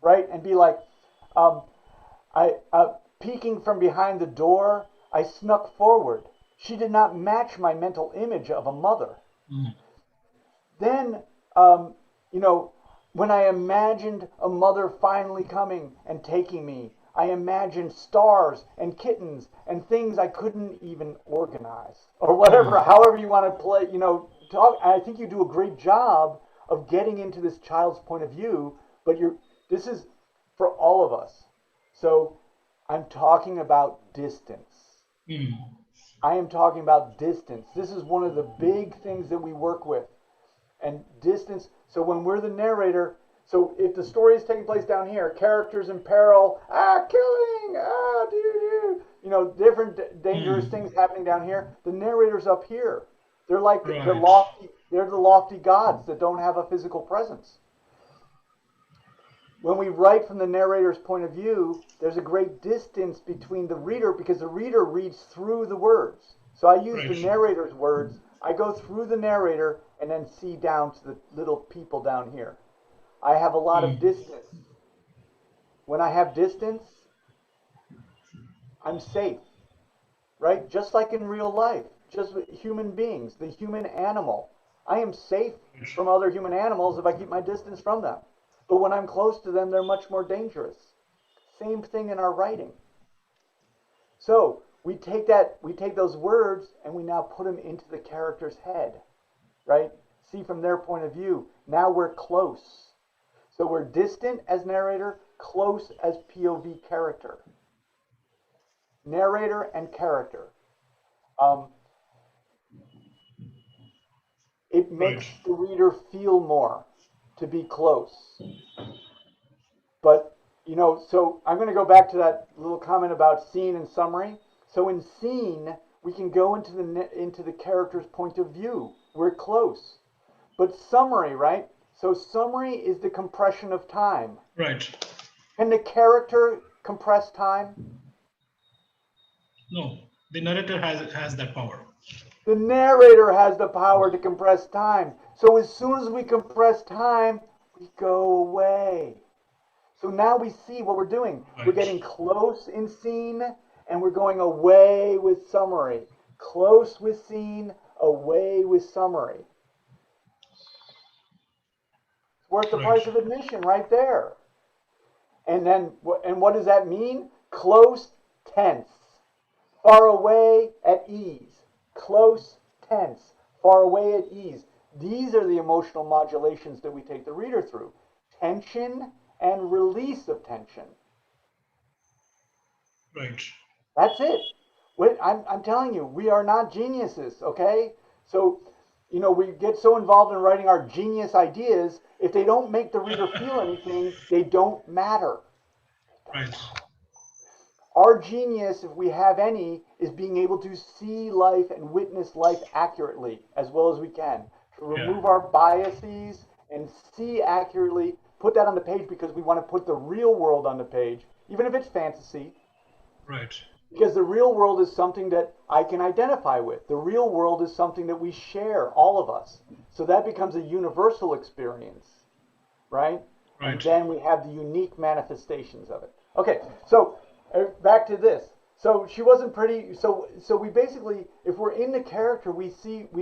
right, and be like, peeking from behind the door, I snuck forward. She did not match my mental image of a mother. Then, when I imagined a mother finally coming and taking me, I imagined stars and kittens and things I couldn't even organize or whatever, however you want to play, talk. I think you do a great job of getting into this child's point of view, but this is for all of us. So I'm talking about distance. I am talking about distance. This is one of the big things that we work with. And distance. So when we're the narrator, so if the story is taking place down here, characters in peril, killing, different dangerous things happening down here. The narrator's up here. They're like the lofty gods that don't have a physical presence. When we write from the narrator's point of view, there's a great distance between the reader because the reader reads through the words. So I use the narrator's words. I go through the narrator and then see down to the little people down here. I have a lot of distance. When I have distance, I'm safe, right? Just like in real life, just with human beings, the human animal. I am safe from other human animals if I keep my distance from them. But when I'm close to them, they're much more dangerous. Same thing in our writing. So we take those words and we now put them into the character's head, right? See from their point of view. Now we're close. So we're distant as narrator, close as POV character. Narrator and character. It makes the reader feel more to be close. But, so I'm going to go back to that little comment about scene and summary. So in scene, we can go into the character's point of view. We're close. But summary, right? So summary is the compression of time. Right. Can the character compress time? No, the narrator has that power. The narrator has the power to compress time. So as soon as we compress time, we go away. So now we see what we're doing. We're Right. getting close in scene and we're going away with summary. Close with scene, away with summary. It's worth the Right. price of admission right there. And then, and what does that mean? Close, tense. Far away, at ease. Close, tense. Far away, at ease. These are the emotional modulations that we take the reader through. Tension and release of tension. Right. That's it. I'm telling you, we are not geniuses, okay? So, we get so involved in writing our genius ideas, if they don't make the reader feel anything, they don't matter. Right. Our genius, if we have any, is being able to see life and witness life accurately as well as we can. To Yeah. remove our biases and see accurately, put that on the page because we want to put the real world on the page, even if it's fantasy. Right. Because the real world is something that I can identify with. The real world is something that we share, all of us. So that becomes a universal experience, right? And Right. then we have the unique manifestations of it. Okay, so back to this. So she wasn't pretty. So we basically, if we're in the character, we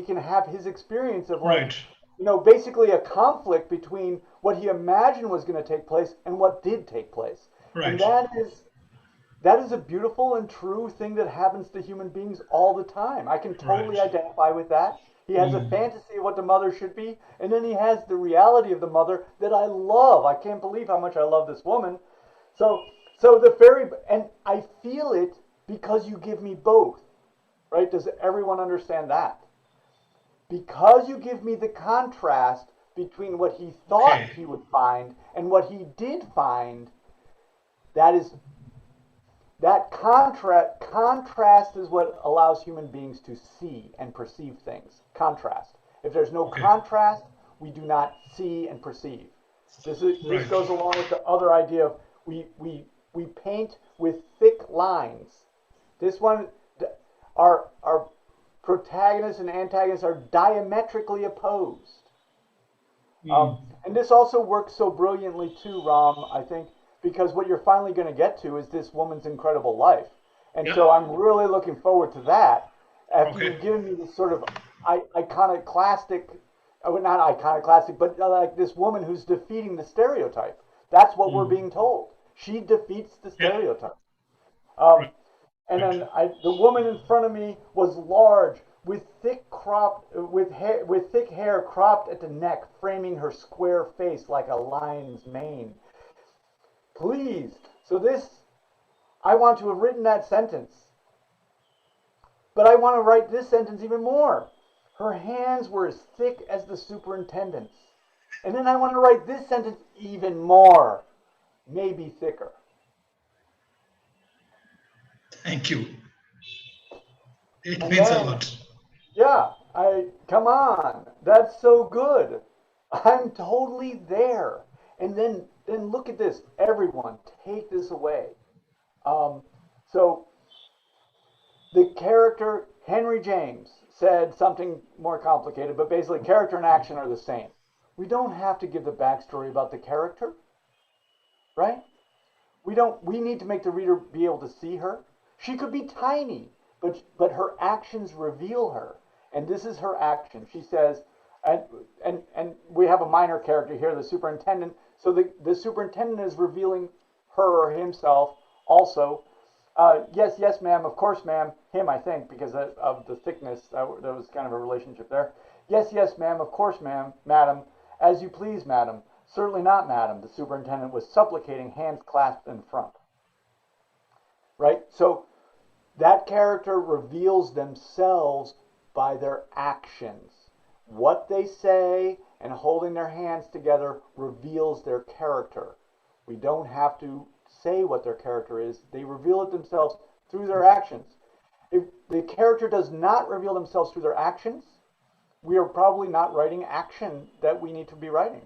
can have his experience of like, Right. basically a conflict between what he imagined was going to take place and what did take place. And Right. that is a beautiful and true thing that happens to human beings all the time. I can totally Right. identify with that. He has a fantasy of what the mother should be, and then he has the reality of the mother that I love. I can't believe how much I love this woman. So, so the fairy, and I feel it because you give me both, right? Does everyone understand that? Because you give me the contrast between what he thought Okay. he would find and what he did find, that is that contrast is what allows human beings to see and perceive things. Contrast. If there's no Okay. contrast, we do not see and perceive. This Right. goes along with the other idea of we paint with thick lines. This one, our protagonists and antagonists are diametrically opposed. And this also works so brilliantly too, Ram, I think, because what you're finally going to get to is this woman's incredible life. And Yeah. so I'm really looking forward to that after Okay. you've given me this sort of iconoclastic, well, not iconoclastic, but like this woman who's defeating the stereotype. That's what we're being told. She defeats the Yeah. stereotype. Um, Right. and then the woman in front of me was large, with thick hair cropped at the neck, framing her square face like a lion's mane. Please. So I want to have written that sentence, but I want to write this sentence even more. Her hands were as thick as the superintendent's. And then I want to write this sentence even more, maybe thicker. Thank you. It And means a then lot. yeah, come on. That's so good. I'm totally there. And then look at this. Everyone, take this away. Um, so the character Henry James said something more complicated, but basically character and action are the same. We don't have to give the backstory about the character, right? We need to make the reader be able to see her. She could be tiny, but her actions reveal her. And this is her action. She says, and we have a minor character here, the superintendent. So the superintendent is revealing her or himself also. Yes, yes, ma'am. Of course, ma'am. Him, I think, because of the thickness. There was kind of a relationship there. Yes, yes, ma'am. Of course, ma'am. Madam. As you please, madam. Certainly not, madam. The superintendent was supplicating, hands clasped in front. Right? So that character reveals themselves by their actions. What they say and holding their hands together reveals their character. We don't have to say what their character is. They reveal it themselves through their actions. If the character does not reveal themselves through their actions, we are probably not writing action that we need to be writing.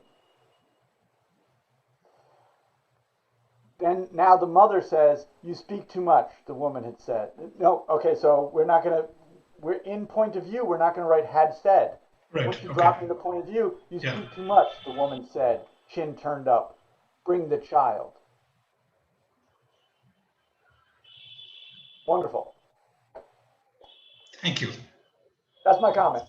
Then now the mother says, "You speak too much," the woman had said. No, okay, so we're in point of view. We're not going to write had said. Right. Once you Okay. drop me the point of view, you Yeah. speak too much. The woman said, chin turned up. Bring the child. Wonderful. Thank you. That's my comment.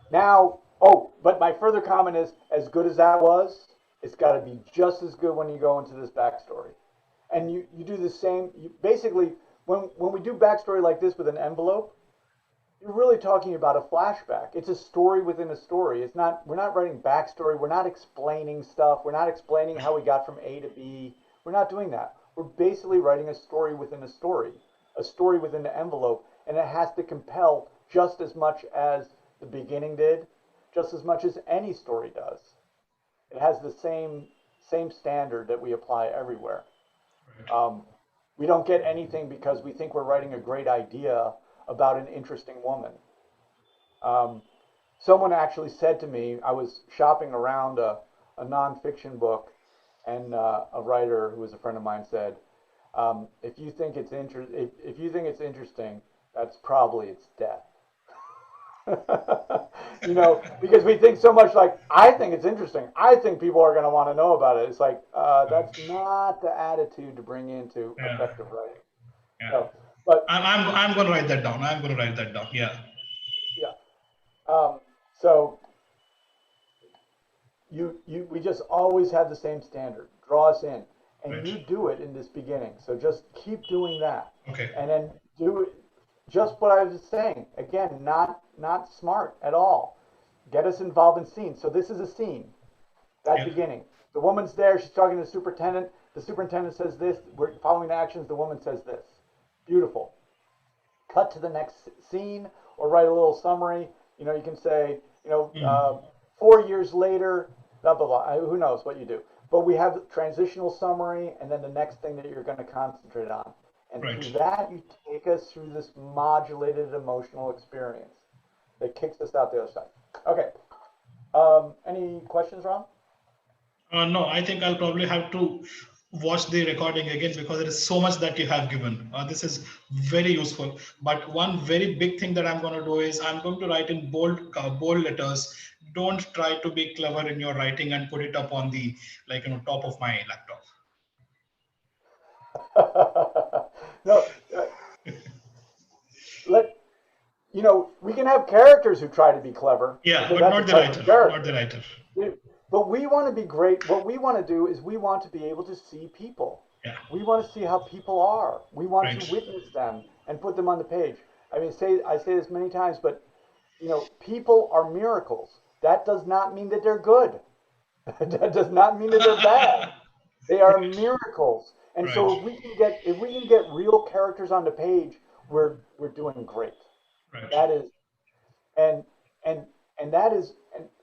Now, oh, but my further comment is, as good as that was, it's got to be just as good when you go into this backstory. And you do the same. You, basically, when we do backstory like this with an envelope, you're really talking about a flashback. It's a story within a story. It's not. We're not writing backstory. We're not explaining stuff. We're not explaining how we got from A to B. We're not doing that. We're basically writing a story within a story within the envelope, and it has to compel just as much as the beginning did, just as much as any story does. It has the same standard that we apply everywhere. Um, we don't get anything because we think we're writing a great idea about an interesting woman. Um, Someone actually said to me, I was shopping around a nonfiction book, and a writer who was a friend of mine said, "If you think if you think it's interesting, that's probably its death." Because we think so much like, I think it's interesting. I think people are going to want to know about it. It's like, Right. that's not the attitude to bring into Yeah. effective writing. Yeah. So, but I'm going to write that down. I'm going to write that down. Yeah. yeah. So we just always have the same standard. Draw us in. And Right. you do it in this beginning. So just keep doing that. Okay. And then do it just what I was saying. Again, not smart at all. Get us involved in scenes. So this is a scene. That Yeah. beginning. The woman's there, she's talking to the superintendent. The superintendent says this, we're following the actions, the woman says this. Beautiful. Cut to the next scene, or write a little summary. You can say, 4 years later, blah, blah, blah. Who knows what you do. But we have transitional summary, and then the next thing that you're going to concentrate on. And Right. through that, you take us through this modulated emotional experience that kicks us out the other side. Okay. Any questions, Ron? No, I think I'll probably have to watch the recording again because there is so much that you have given. This is very useful. But one very big thing that I'm going to do is I'm going to write in bold letters. Don't try to be clever in your writing and put it up on the top of my laptop. No, let we can have characters who try to be clever Yeah, because but that's a not the type of writer. Not the character. writer. But we want to be great. What we want to do is we want to be able to see people. Yeah. We want to see how people are. We want to Right. witness them and put them on the page. I mean, I say this many times, but people are miracles. That does not mean that they're good. That does not mean that they're bad. They are miracles. And Right. so if we can get real characters on the page, we're doing great. Right. That is and and and that is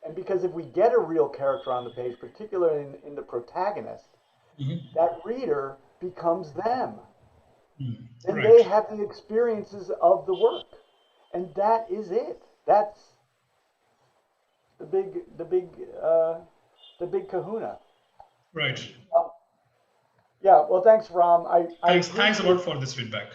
and because if we get a real character on the page, particularly in the protagonist, Mhm. that reader becomes them. Then Right. they have the experiences of the work. And that is it. That's the big kahuna. Right. Um, yeah, well, thanks, Ram. Thanks a lot for this feedback.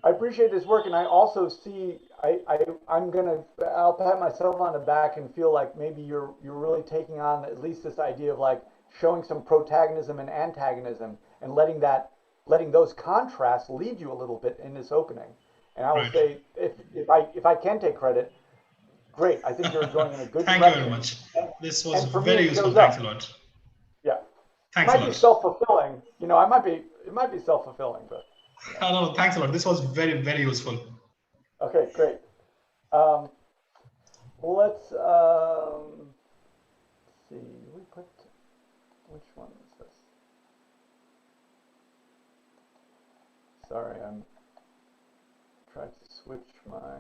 I appreciate this work, and I also see I'll pat myself on the back and feel like maybe you're really taking on at least this idea of like showing some protagonism and antagonism and letting those contrasts lead you a little bit in this opening. And I will Right. say if I can take credit, great. I think you're going in a good Thank you very direction. much. And, This was and for me, very it useful. shows Thanks a up. lot. Yeah, it Thanks a might be lot. self-fulfilling. It might be self-fulfilling, but No, thanks a lot. This was very, very useful. okay, great. Um, let's see. We put which one is this? Sorry, I'm trying to switch my.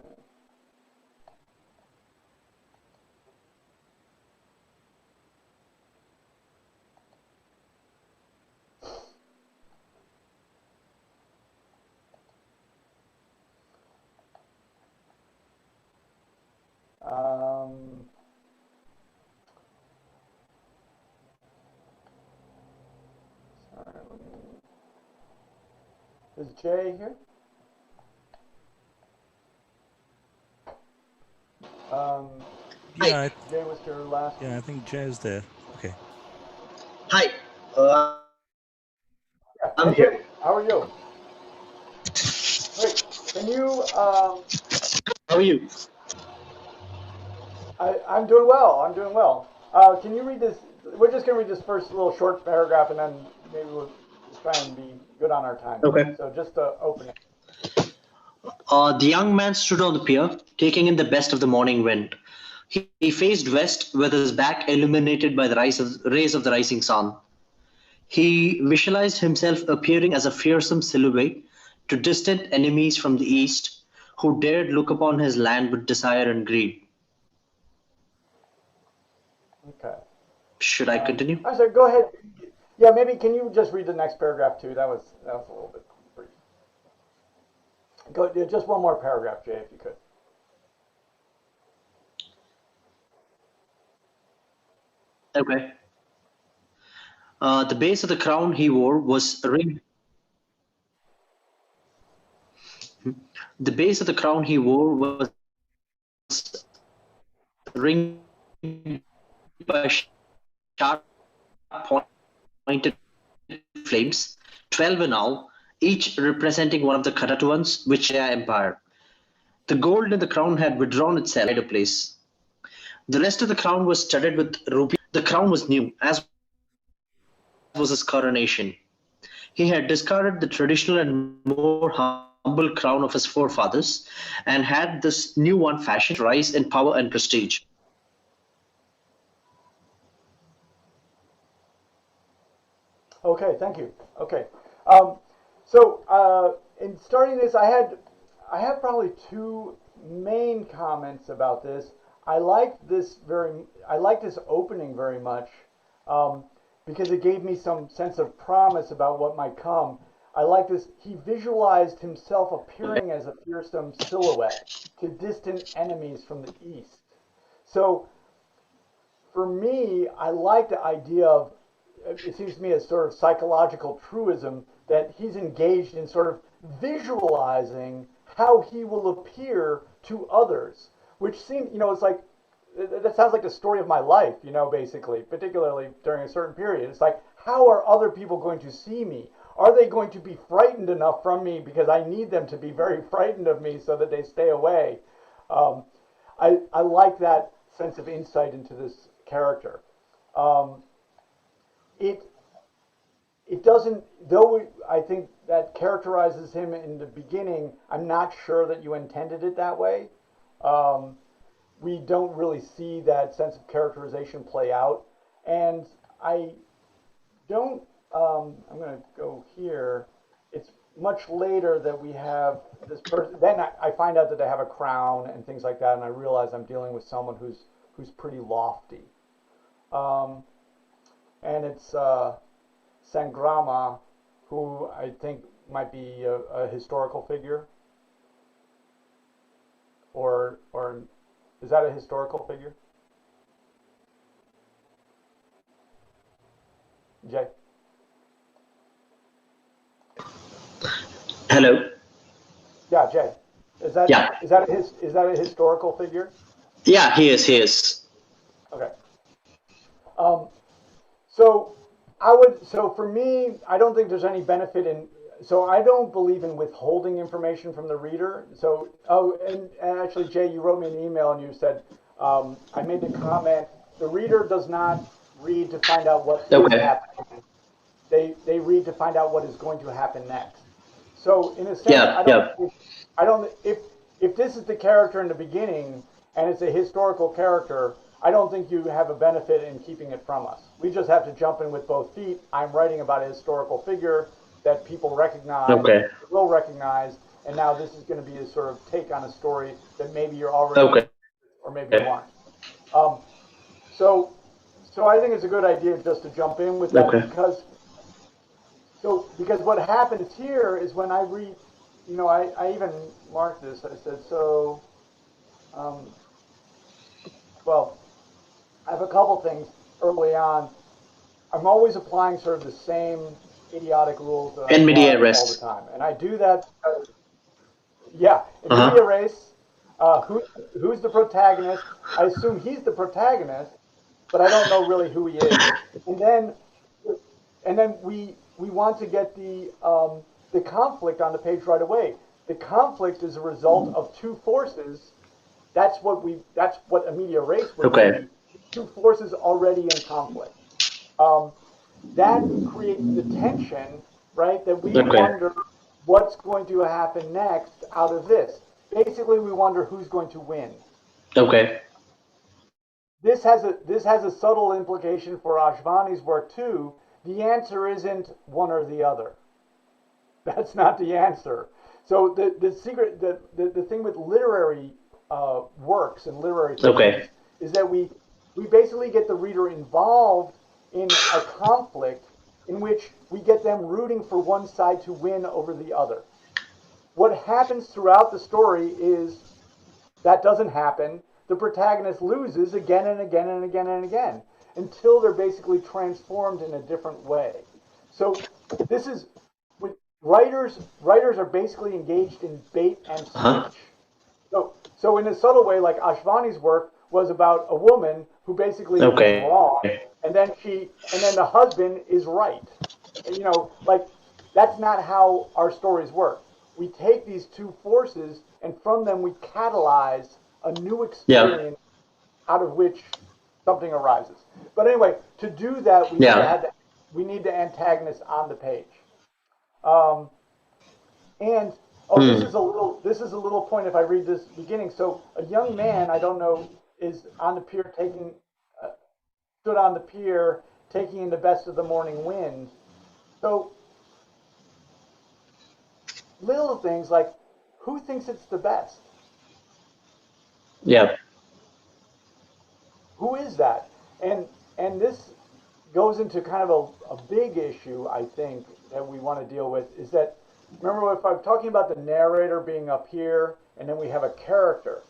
Um, Sorry, is Jay here? Hi. Yeah, Jay was your last. yeah, I think Jay is there. Okay. Hi. I'm here. Yeah. Hey, Jay. How are you? Great. Can you? How are you? I'm doing well. I'm doing well. Can you read this? We're just going to read this first little short paragraph, and then maybe we'll try and be good on our time. Okay. So just to open it. The young man stood on the pier, taking in the best of the morning wind. He faced west with his back illuminated by the rays of the rising sun. He visualized himself appearing as a fearsome silhouette to distant enemies from the east who dared look upon his land with desire and greed. Okay. Should I continue? I said, go ahead. Yeah, maybe can you just read the next paragraph too? That was a little bit brief. Go just one more paragraph, Jay, if you could. Okay. The base of the crown he wore was ringed. The base of the crown he wore was ringed by sharp pointed flames, 12 in all, each representing one of the Kratauans which empire. The gold in the crown had withdrawn itself to a place. The rest of the crown was studded with rubies. The crown was new, as was his coronation. He had discarded the traditional and more humble crown of his forefathers and had this new one fashioned rise in power and prestige. Okay, thank you. Okay, in starting this, I have probably two main comments about this. I like this opening very much um, because it gave me some sense of promise about what might come. I like this. He visualized himself appearing as a fearsome silhouette to distant enemies from the east. So for me, I like the idea of it seems to me a sort of psychological truism that he's engaged in sort of visualizing how he will appear to others, which seems, it's like that sounds like the story of my life, basically, particularly during a certain period. It's like, how are other people going to see me? Are they going to be frightened enough from me because I need them to be very frightened of me so that they stay away? Um, I like that sense of insight into this character. Um, it it doesn't, though I think that characterizes him in the beginning. I'm not sure that you intended it that way. Um, we don't really see that sense of characterization play out, and I don't. I'm going to go here. It's much later that we have this person. Then I find out that they have a crown and things like that, and I realize I'm dealing with someone who's pretty lofty. Um, and it's Sangrama, who I think might be a historical figure, or is that a historical figure, Jay? Hello? Yeah, Jay. Is that Yeah. is that a historical figure? Yeah, he is. He is. Okay. Um, so so for me, I don't think there's any benefit in. So I don't believe in withholding information from the reader. So and actually, Jay, you wrote me an email and you said I made the comment: the reader does not read to find out what is Okay. happening. They read to find out what is going to happen next. So in a sense, Yeah, yeah. I don't if this is the character in the beginning and it's a historical character, I don't think you have a benefit in keeping it from us. We just have to jump in with both feet. I'm writing about a historical figure that people recognize, Okay. will recognize, and now this is going to be a sort of take on a story that maybe you're already Okay. or maybe you aren't. Um, so so I think it's a good idea just to jump in with that Okay. because what happens here is when I read, I even marked this. I said, um, well, I have a couple things early on. I'm always applying sort of the same idiotic rules that I In media apply all the res. time. And I do that, yeah, in Uh media huh. race, Who's the protagonist? I assume he's the protagonist, but I don't know really who he is. And then we want to get the conflict on the page right away. The conflict is a result of two forces. That's what a media race would Okay. be. Two forces already in conflict. That creates the tension, right? That we Okay. wonder what's going to happen next out of this. Basically, we wonder who's going to win. Okay. This has a subtle implication for Ashvani's work too. The answer isn't one or the other. That's not the answer. So the secret, the thing with literary works and literary Okay. things is that we basically get the reader involved in a conflict in which we get them rooting for one side to win over the other. What happens throughout the story is that doesn't happen. The protagonist loses again and again and again and again until they're basically transformed in a different way. So this is with writers are basically engaged in bait and Huh? switch. So in a subtle way, like Ashvani's work was about a woman who basically is Okay. wrong, and then the husband is right. Like that's not how our stories work. We take these two forces, and from them we catalyze a new Yeah. experience out of which something arises. But anyway, to do that, Yeah. we need the antagonist on the page. Um, and oh, Hmm. this is a little point if I read this beginning. So a young man, I don't know, is on the pier stood on the pier taking in the best of the morning wind. So little things like who thinks it's the best? Yeah. Who is that? And this goes into kind of a big issue I think that we want to deal with is that remember if I'm talking about the narrator being up here and then we have a character.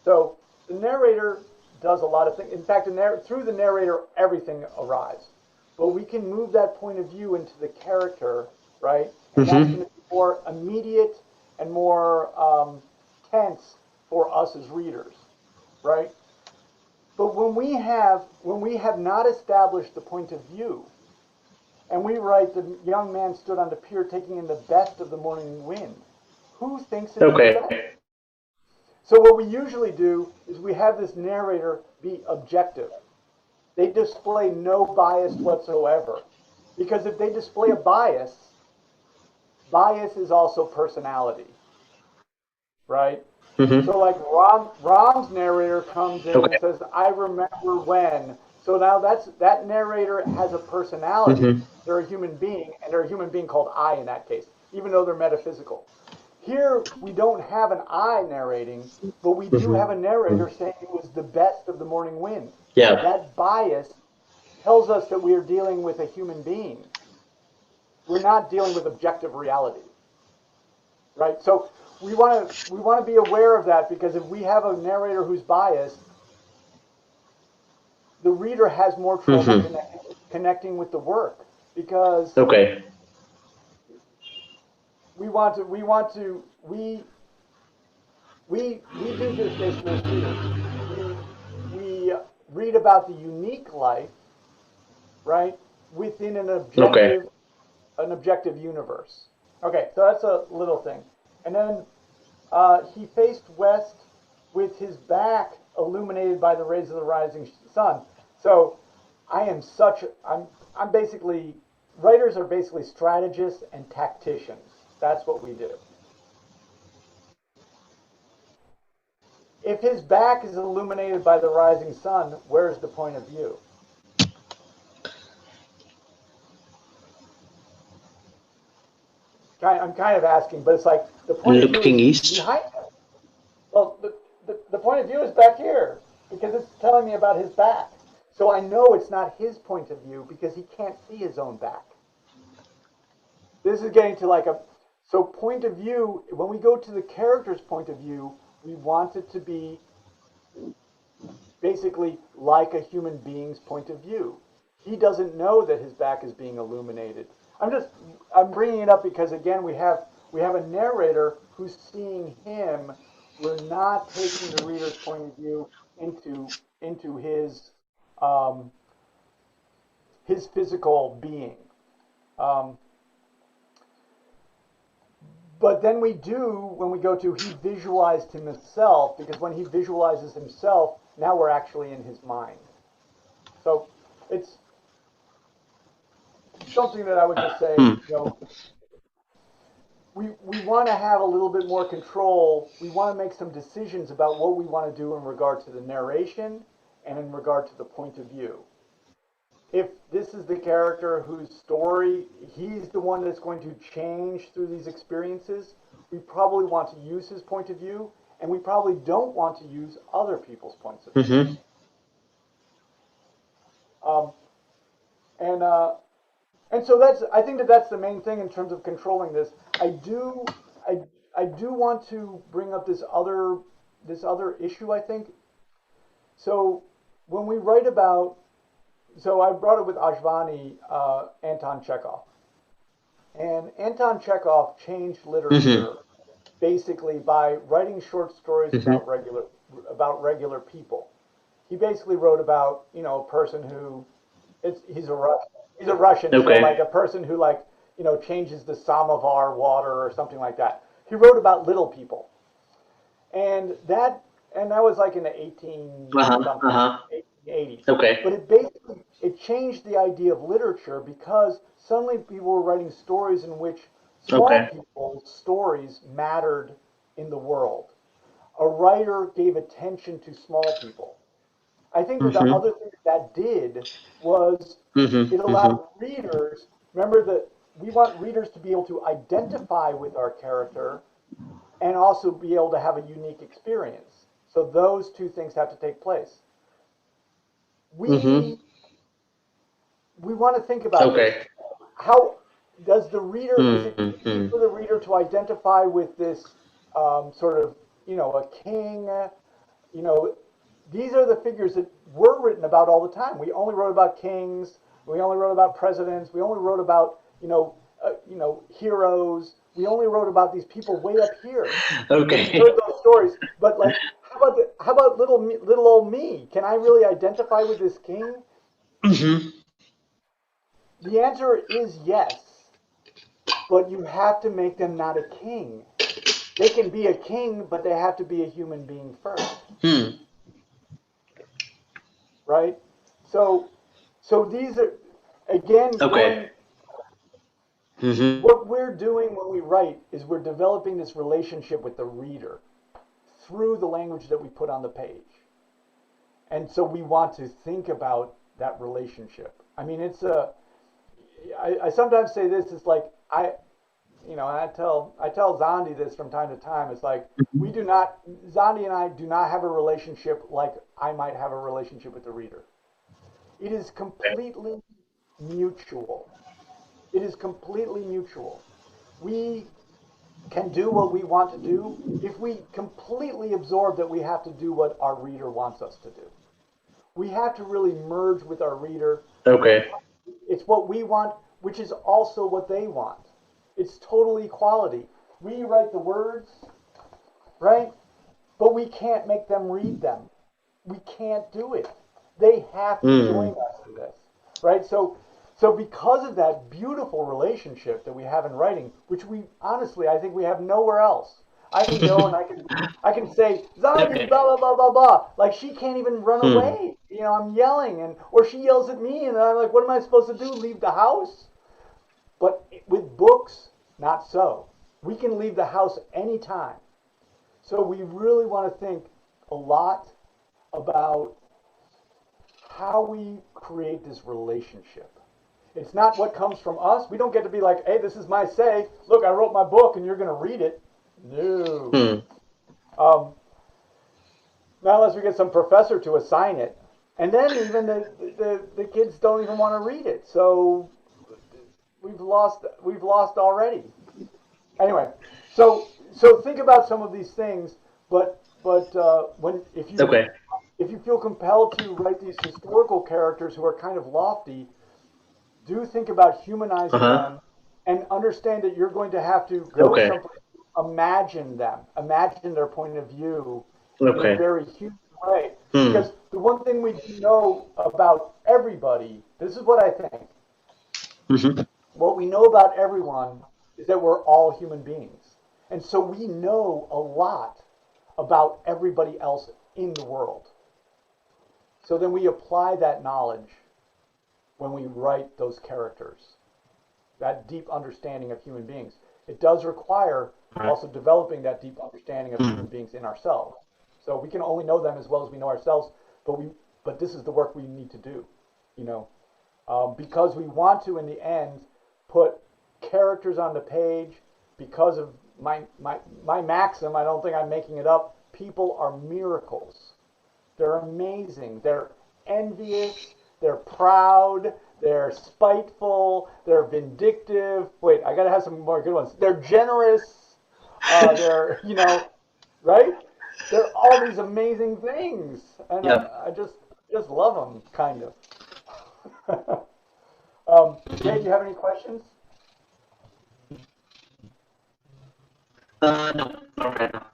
So the narrator does a lot of things. In fact, through the narrator, everything arrives. But we can move that point of view into the character, right? And that's going to be more immediate and more tense for us as readers, right? But when we have not established the point of view, and we write the young man stood on the pier taking in the best of the morning wind, who thinks it's the Okay. best? So what we usually do is we have this narrator be objective. They display no bias whatsoever. Because if they display a bias, bias is also personality, right? Mm-hmm. So like Ram's narrator comes in and Okay. says, "I remember when." So now that narrator has a personality. Mm-hmm. They're a human being, and they're a human being called I in that case, even though they're metaphysical. Here we don't have an I narrating, but we do have a narrator saying it was the best of the morning wind. Yeah. That bias tells us that we are dealing with a human being. We're not dealing with objective reality, right? So we want to be aware of that because if we have a narrator who's biased, the reader has more trouble Mm-hmm. connecting with the work because Okay. we do this as readers. We read about the unique life, right, within Okay. an objective universe. Okay, so that's a little thing. And then he faced west with his back illuminated by the rays of the rising sun. So I'm basically, writers are basically strategists and tacticians. That's what we do. If his back is illuminated by the rising sun, where's the point of view? I'm kind of asking, but it's like the point of view Looking is east. behind him. Well, the point of view is back here because it's telling me about his back. So I know it's not his point of view because he can't see his own back. This is getting to so point of view, when we go to the character's point of view, we want it to be basically like a human being's point of view. He doesn't know that his back is being illuminated. I'm bringing it up because again we have a narrator who's seeing him we're not taking the reader's point of view into um, his physical being. Um, but then we do when we go to he visualized himself, because when he visualizes himself, now we're actually in his mind. So it's something that I would just say, we want to have a little bit more control. We want to make some decisions about what we want to do in regard to the narration and in regard to the point of view. If this is the character whose story, he's the one that's going to change through these experiences, we probably want to use his point of view, and we probably don't want to use other people's points of view. Mm-hmm. Um, and uh, and so I think that's the main thing in terms of controlling this. I do want to bring up this other issue, I think. So when we write about, so I brought it with Ashvani, Anton Chekhov. And Anton Chekhov changed literature basically by writing short stories about regular people. He basically wrote about, a person who he's a Russian, so like a person who changes the samovar water or something like that. He wrote about little people. And that was like in the 1880s. Okay. But it changed the idea of literature, because suddenly people were writing stories in which small people's stories mattered in the world. A writer gave attention to small people. I think that the other thing that did was it allowed readers, remember that we want readers to be able to identify with our character and also be able to have a unique experience. So those two things have to take place. We want to think about this. How does the reader, is it easy for the reader to identify with this sort of, a king? These are the figures that were written about all the time. We only wrote about kings. We only wrote about presidents. We only wrote about, heroes. We only wrote about these people way up here. Okay. We heard those stories, but how about little old me? Can I really identify with this king? The answer is yes, but you have to make them not a king. They can be a king, but they have to be a human being first. Right? So these are, again, what we're doing when we write is we're developing this relationship with the reader through the language that we put on the page. And so we want to think about that relationship. I mean, I sometimes say this, it's like, I tell Zandi this from time to time. It's like, Zandi and I do not have a relationship like I might have a relationship with the reader. It is completely mutual. It is completely mutual. We can do what we want to do if we completely absorb that we have to do what our reader wants us to do. We have to really merge with our reader. It's what we want, which is also what they want. It's total equality. We write the words, right? But we can't make them read them. We can't do it. They have to join us in this, right? So because of that beautiful relationship that we have in writing, which I think we have nowhere else. I can go and I can say, Zandi, blah, blah, blah, blah, blah. Like, she can't even run away. I'm yelling, or she yells at me, and I'm like, what am I supposed to do? Leave the house? But with books, not so. We can leave the house anytime. So we really want to think a lot about how we create this relationship. It's not what comes from us. We don't get to be like, hey, this is my say. Look, I wrote my book and you're going to read it. No. Not unless we get some professor to assign it. And then even the kids don't even want to read it. So we've lost already. Anyway, so think about some of these things, but if you feel compelled to write these historical characters who are kind of lofty, do think about humanizing them and understand that you're going to have to go someplace imagine them, imagine their point of view in a Okay. very human way. Because the one thing we know about everybody, this is what I think, Mm-hmm. what we know about everyone is that we're all human beings. And so we know a lot about everybody else in the world. So then we apply that knowledge when we write those characters, that deep understanding of human beings. It does require also developing that deep understanding of human beings in ourselves. So we can only know them as well as we know ourselves, but this is the work we need to do, you know, because we want to, in the end, put characters on the page because of my maxim. I don't think I'm making it up. People are miracles. They're amazing. They're envious. They're proud. They're spiteful. They're vindictive. Wait, I gotta have some more good ones. They're generous. They're, you know, right? They're all these amazing things, and Yeah. I just love them, kind of. Jay, do you have any questions? No, not right now.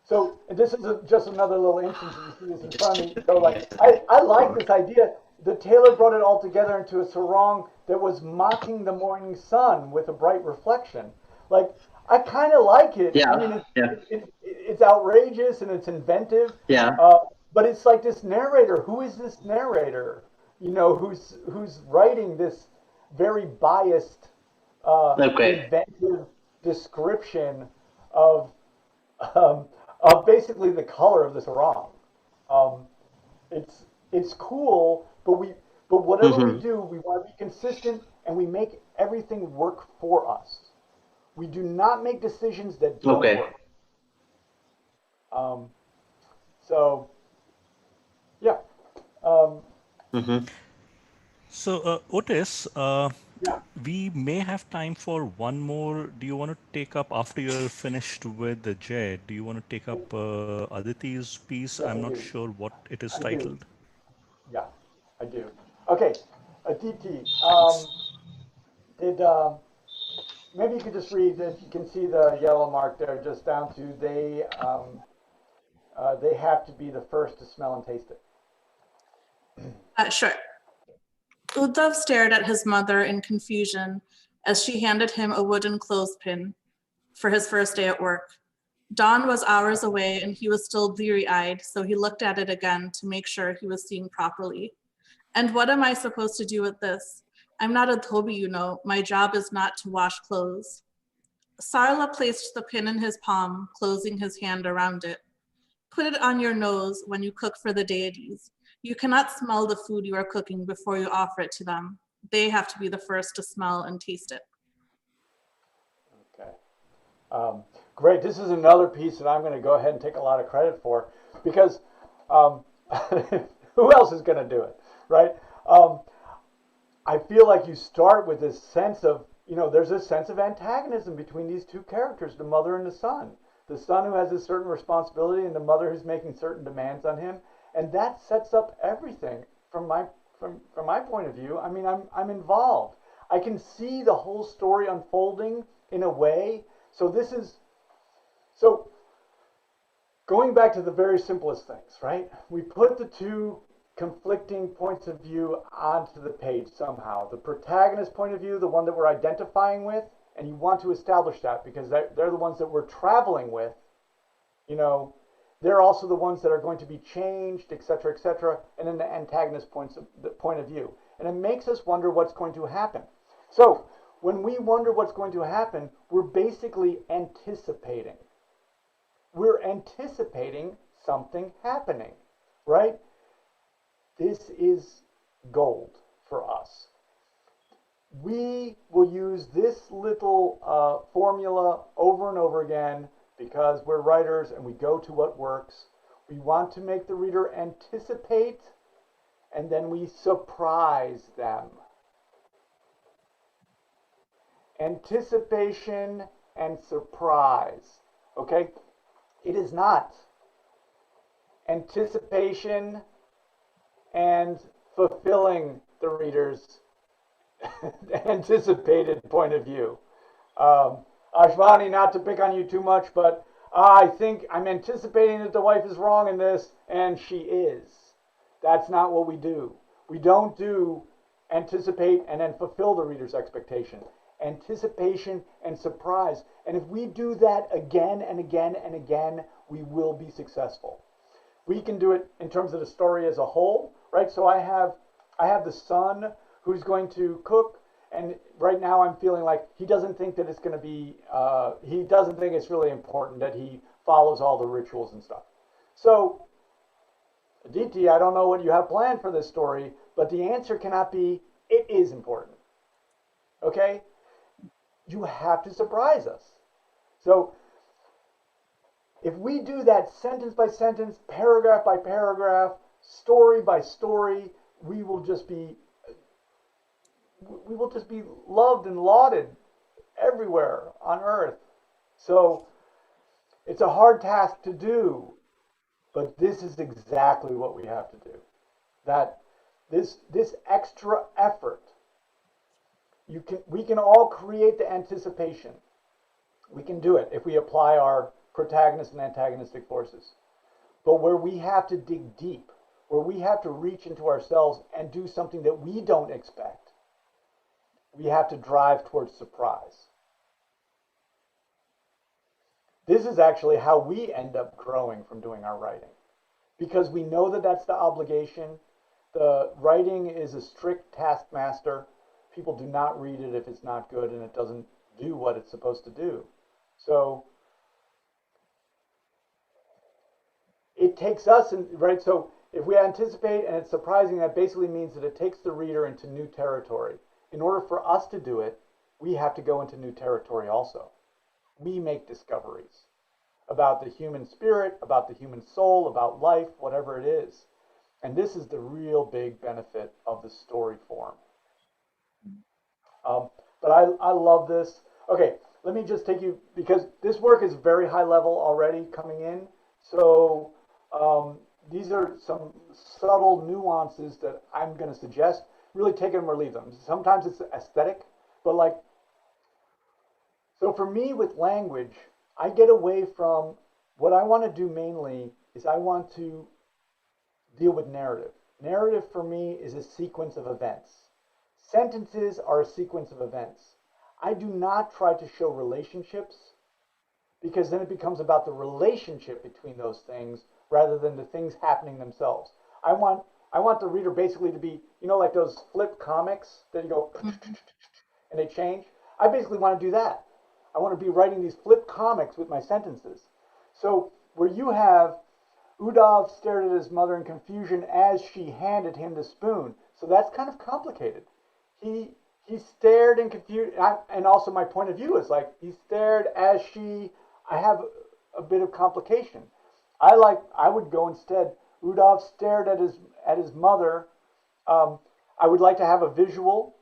So this is just another little instance. You see this in front of me. So like, I like this idea. The tailor brought it all together into a sarong that was mocking the morning sun with a bright reflection. Like, I kind of like it. I mean, Yeah. Yeah. it's outrageous and it's inventive. Yeah. But it's like this narrator. Who is this narrator? You know, who's writing this very biased, Okay. inventive description of um, basically the color of this sarong. Um, it's cool, but whatever we Mm-hmm. do, we want to be consistent and we make everything work for us. We do not make decisions that don't Okay. work. Um, so yeah, um, Mm-hmm. So, Otis, yeah, we may have time for one more. Do you want to take up after you're finished with the Jay? Do you want to take up Aditi's piece? yes, I'm I not do. sure what it is I do. titled. Yeah, I do. Okay, Aditi, Thanks. did maybe you could just read that you can see the yellow mark there, just down to they have to be the first to smell and taste it. Sure. Uddhav stared at his mother in confusion as she handed him a wooden clothespin for his first day at work. Dawn was hours away and he was still bleary-eyed, so he looked at it again to make sure he was seeing properly. And what am I supposed to do with this? I'm not a dhobi, you know. My job is not to wash clothes. Sarla placed the pin in his palm, closing his hand around it. Put it on your nose when you cook for the deities. You cannot smell the food you are cooking before you offer it to them. They have to be the first to smell and taste it. Okay. Great. This is another piece that I'm going to go ahead and take a lot of credit for because um, who else is going to do it, right? Um, I feel like you start with this sense of, you know, there's this sense of antagonism between these two characters, the mother and the son. The son who has a certain responsibility and the mother who's making certain demands on him. And that sets up everything from my point of view. I mean, I'm involved. I can see the whole story unfolding in a way. So going back to the very simplest things, right? We put the two conflicting points of view onto the page somehow. The protagonist point of view, the one that we're identifying with, and you want to establish that because they're the ones that we're traveling with. You know, they're also the ones that are going to be changed, etc., etc., and then the antagonist the point of view. And it makes us wonder what's going to happen. So when we wonder what's going to happen, we're basically anticipating. We're anticipating something happening, right? This is gold for us. We will use this little formula over and over again because we're writers and we go to what works. We want to make the reader anticipate and then we surprise them. Anticipation and surprise. Okay? It is not anticipation and fulfilling the reader's anticipated point of view. Ashvani, not to pick on you too much, but I think I'm anticipating that the wife is wrong in this, and she is. That's not what we do. We don't do anticipate and then fulfill the reader's expectation. Anticipation and surprise. And if we do that again and again and again, we will be successful. We can do it in terms of the story as a whole, right? So I have the son who's going to cook, and right now I'm feeling like he doesn't think that it's going to be, he doesn't think it's really important that he follows all the rituals and stuff. So, Aditi, I don't know what you have planned for this story, but the answer cannot be, it is important. Okay? You have to surprise us. So, if we do that sentence by sentence, paragraph by paragraph, story by story, we will just be loved and lauded everywhere on earth. So it's a hard task to do, but this is exactly what we have to do. That this extra effort, we can all create the anticipation. We can do it if we apply our protagonist and antagonistic forces. But where we have to dig deep, where we have to reach into ourselves and do something that we don't expect, we have to drive towards surprise. This is actually how we end up growing from doing our writing. Because we know that that's the obligation. The writing is a strict taskmaster. People do not read it if it's not good and it doesn't do what it's supposed to do. So it takes us, right? So if we anticipate and it's surprising, that basically means that it takes the reader into new territory. In order for us to do it, we have to go into new territory also. We make discoveries about the human spirit, about the human soul, about life, whatever it is. And this is the real big benefit of the story form. But I love this. Okay, let me just take you, because this work is very high level already coming in. So these are some subtle nuances that I'm going to suggest. Really take them or leave them. Sometimes it's aesthetic, but like, so for me with language, I get away from, what I want to do mainly is I want to deal with narrative. Narrative for me is a sequence of events. Sentences are a sequence of events. I do not try to show relationships, because then it becomes about the relationship between those things rather than the things happening themselves. I want the reader basically to be, you know, like those flip comics that you go and they change. I basically want to do that. I want to be writing these flip comics with my sentences. So where you have Uddhav stared at his mother in confusion as she handed him the spoon. So that's kind of complicated. He stared in confusion, and also my point of view is like he stared as I have a bit of complication. I would go instead. Uddhav stared at his mother. I would like to have a visual,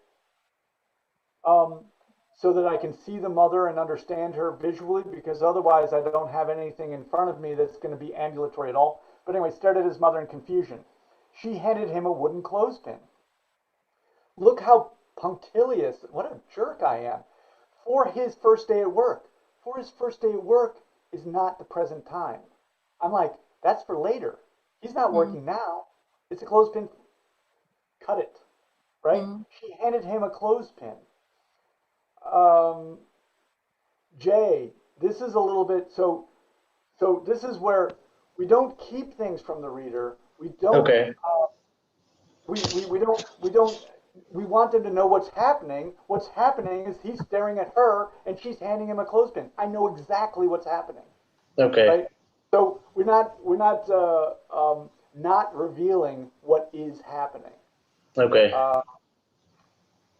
so that I can see the mother and understand her visually, because otherwise I don't have anything in front of me that's going to be ambulatory at all. But anyway, stared at his mother in confusion. She handed him a wooden clothespin. Look how punctilious, what a jerk I am. For his first day at work. For his first day at work is not the present time. I'm like, that's for later. He's not working now. It's a clothespin. Cut it. Right? She handed him a clothespin. Jay, this is a little bit, so this is where we don't keep things from the reader. We don't, Okay. We want them to know what's happening. What's happening is he's staring at her and she's handing him a clothespin. I know exactly what's happening. Okay. Right? So we're not revealing what is happening. Okay.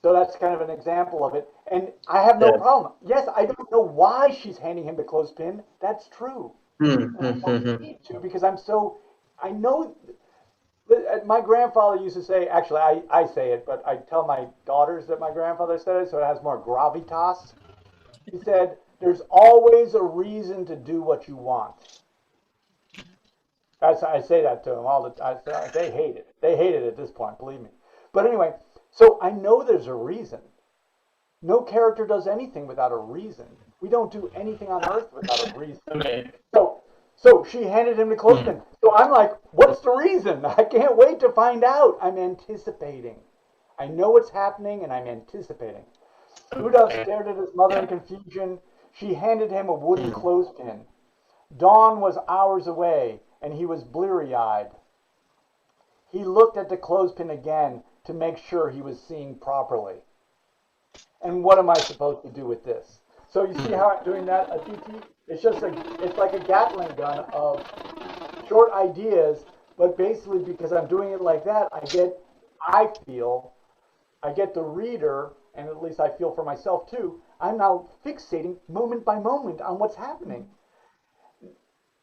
So that's kind of an example of it. And I have no problem. Yes, I don't know why she's handing him the clothespin. That's true. And I don't need to, because I know. My grandfather used to say, actually, I say it, but I tell my daughters that my grandfather said it, so it has more gravitas. He said, there's always a reason to do what you want. I say that to them all the time. They hate it. They hate it at this point, believe me. But anyway, so I know there's a reason. No character does anything without a reason. We don't do anything on Earth without a reason. Okay. So she handed him the clothespin. So I'm like, what's the reason? I can't wait to find out. I'm anticipating. I know what's happening, and I'm anticipating. Uddhav stared at his mother in confusion. She handed him a wooden clothespin. Dawn was hours away, and he was bleary-eyed. He looked at the clothespin again to make sure he was seeing properly. And what am I supposed to do with this? So you see how I'm doing that, Aditi? It's like a Gatling gun of short ideas, but basically because I'm doing it like that, I get the reader, and at least I feel for myself too, I'm now fixating moment by moment on what's happening.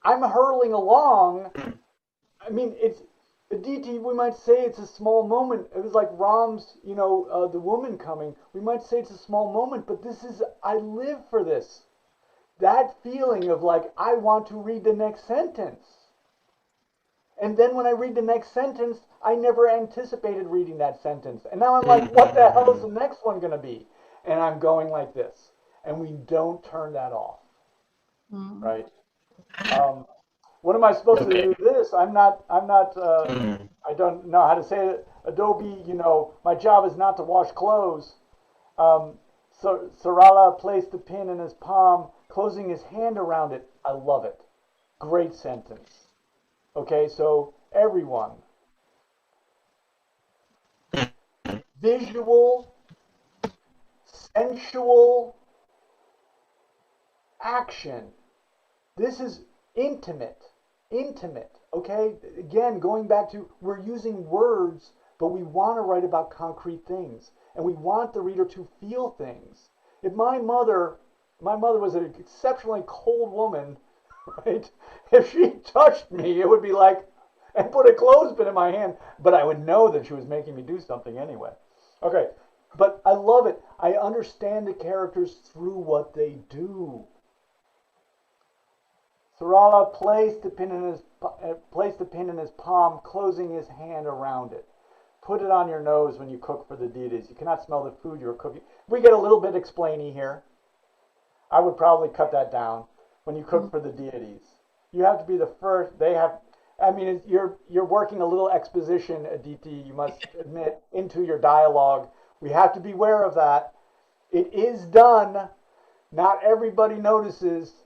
I'm hurling along. I mean, it's Aditi, we might say it's a small moment. It was like Ram's, the woman coming. We might say it's a small moment, but I live for this. That feeling of like, I want to read the next sentence. And then when I read the next sentence, I never anticipated reading that sentence. And now I'm like, what the hell is the next one going to be? And I'm going like this. And we don't turn that off. Right? What am I supposed to do this? I don't know how to say it. Adobe, my job is not to wash clothes. So Sarala placed the pin in his palm, closing his hand around it. I love it. Great sentence. Okay, so everyone. Visual, sensual action. This is intimate, okay? Again, going back to, we're using words, but we want to write about concrete things, and we want the reader to feel things. If my mother was an exceptionally cold woman, right? If she touched me, it would be like, and put a clothespin in my hand, but I would know that she was making me do something anyway. Okay, but I love it. I understand the characters through what they do. Sarala placed the pin in his palm, closing his hand around it. Put it on your nose when you cook for the deities. You cannot smell the food you're cooking. We get a little bit explainy here. I would probably cut that down. When you cook for the deities, you have to be the first. You're working a little exposition, Aditi. You must admit, into your dialogue. We have to beware of that. It is done. Not everybody notices.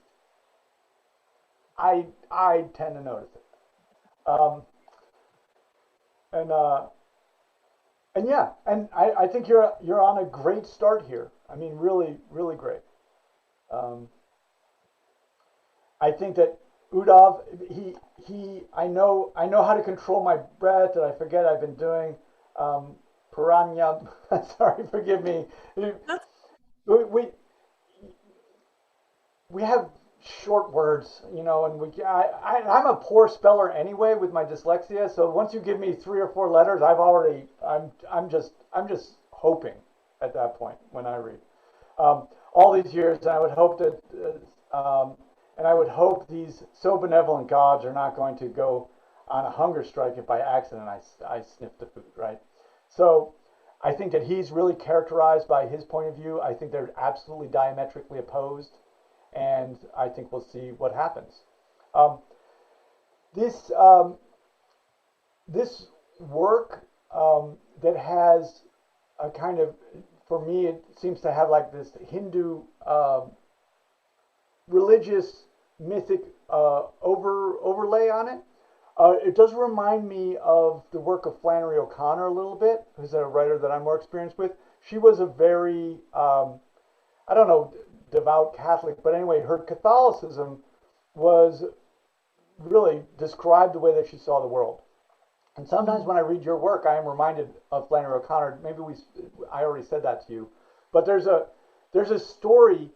I tend to notice it. I think you're on a great start here. I mean, really, really great. I think that Uddhav, I know how to control my breath, and I forget I've been doing piranha. Sorry, forgive me. We have short words, and I'm a poor speller anyway with my dyslexia. So once you give me 3 or 4 letters, I'm just hoping at that point when I read. All these years, and I would hope these so benevolent gods are not going to go on a hunger strike if by accident I sniff the food, right? So I think that he's really characterized by his point of view. I think they're absolutely diametrically opposed, and I think we'll see what happens. This work that has a kind of, for me, it seems to have like this Hindu religious mythic overlay on it. It does remind me of the work of Flannery O'Connor a little bit, who's a writer that I'm more experienced with. She was a very, devout Catholic, but anyway, her Catholicism was really described the way that she saw the world. And sometimes when I read your work, I am reminded of Flannery O'Connor. Maybe I already said that to you, but there's a story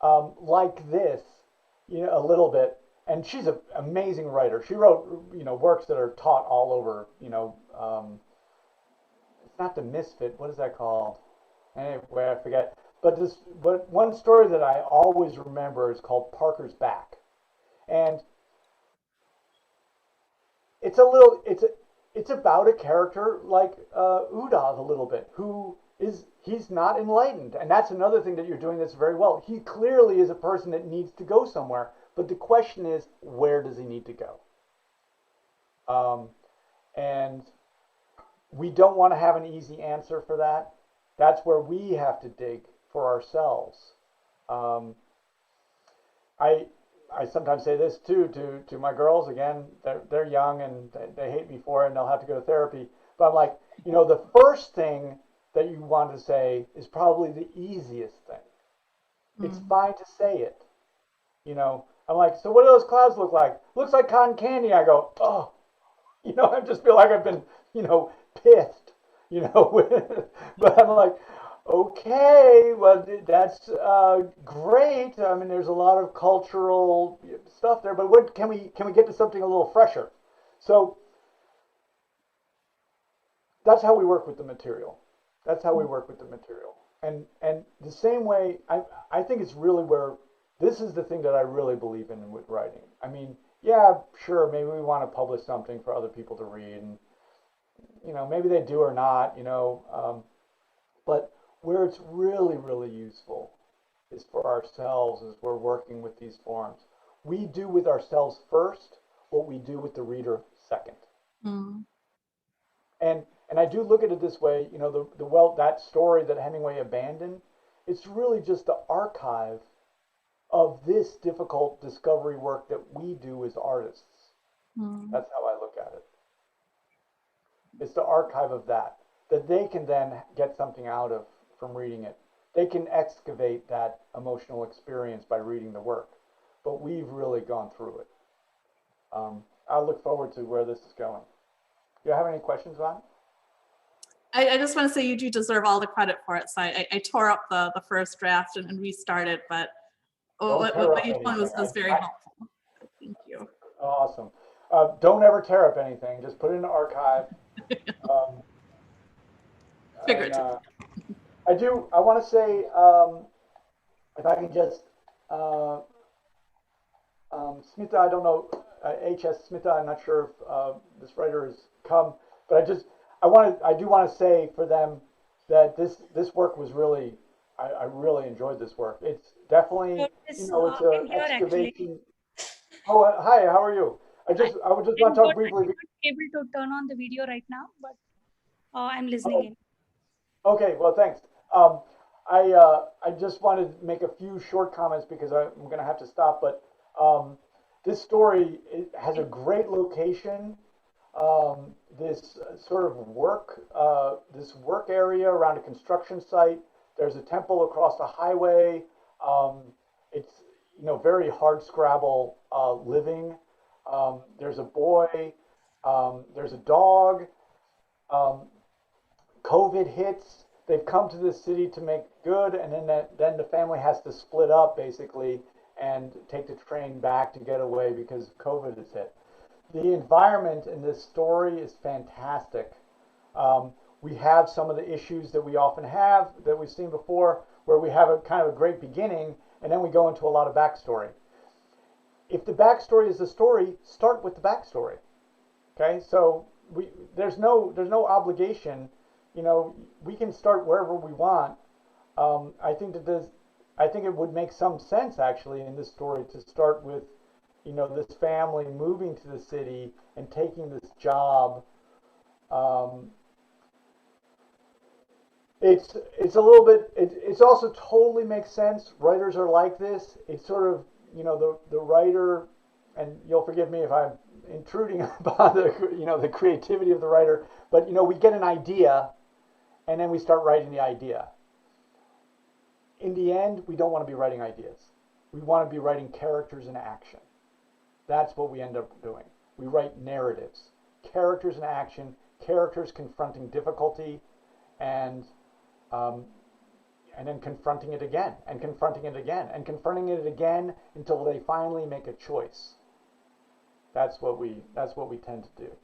like this, a little bit. And she's an amazing writer. She wrote, works that are taught all over. It's not The Misfit. What is that called? Anyway, I forget. But one story that I always remember is called Parker's Back, and it's about a character like Uddhav a little bit, he's not enlightened. And that's another thing that you're doing that's very well. He clearly is a person that needs to go somewhere. But the question is, where does he need to go? And we don't want to have an easy answer for that. That's where we have to dig for ourselves. I sometimes say this too to my girls. Again, they're young and they hate me for it, and they'll have to go to therapy. But I'm like, the first thing that you want to say is probably the easiest thing. It's fine to say it. I'm like, so what do those clouds look like? Looks like cotton candy. I go, oh, I just feel like I've been, pithed, but I'm like, okay, well, that's great. I mean, there's a lot of cultural stuff there, but what can we get to something a little fresher? So that's how we work with the material. And the same way, I think it's really where this is the thing that I really believe in with writing. I mean, yeah, sure, maybe we want to publish something for other people to read, and maybe they do or not, but where it's really, really useful is for ourselves as we're working with these forms. We do with ourselves first what we do with the reader second. And I do look at it this way, that story that Hemingway abandoned, it's really just the archive of this difficult discovery work that we do as artists. That's how I look at it. It's the archive of that they can then get something out of from reading it. They can excavate that emotional experience by reading the work, but we've really gone through it. I look forward to where this is going. Do you have any questions, Ron? I just want to say you do deserve all the credit for it. So I tore up the first draft and restarted, but what you told me was very helpful. Thank you. Awesome. Don't ever tear up anything. Just put it in the archive. Figurative. I want to say, if I can just, Smita, I don't know, H.S. Smita, I'm not sure if this writer has come, but I do want to say for them that this work was really, I really enjoyed this work. It's definitely, it's an excavation. Oh, hi, how are you? I would just want to talk briefly. I'm not able to turn on the video right now, but I'm listening in. Okay, well, thanks. I just wanted to make a few short comments because I'm going to have to stop. But this story has a great location. This sort of work area around a construction site. There's a temple across the highway. It's very hard scrabble living. There's a boy. There's a dog. COVID hits. They've come to this city to make good, and then the family has to split up basically and take the train back to get away because COVID has hit. The environment in this story is fantastic. We have some of the issues that we often have that we've seen before, where we have a kind of a great beginning and then we go into a lot of backstory. If the backstory is the story, start with the backstory. Okay, so there's no obligation. We can start wherever we want. I think it would make some sense actually in this story to start with, this family moving to the city and taking this job. It's a little bit. It's also totally makes sense. Writers are like this. It's sort of the writer, and you'll forgive me if I'm intruding upon the creativity of the writer, but we get an idea, and then we start writing the idea. In the end, we don't want to be writing ideas. We want to be writing characters in action. That's what we end up doing. We write narratives, characters in action, characters confronting difficulty, and then confronting it again, and confronting it again, and confronting it again until they finally make a choice. That's what we tend to do.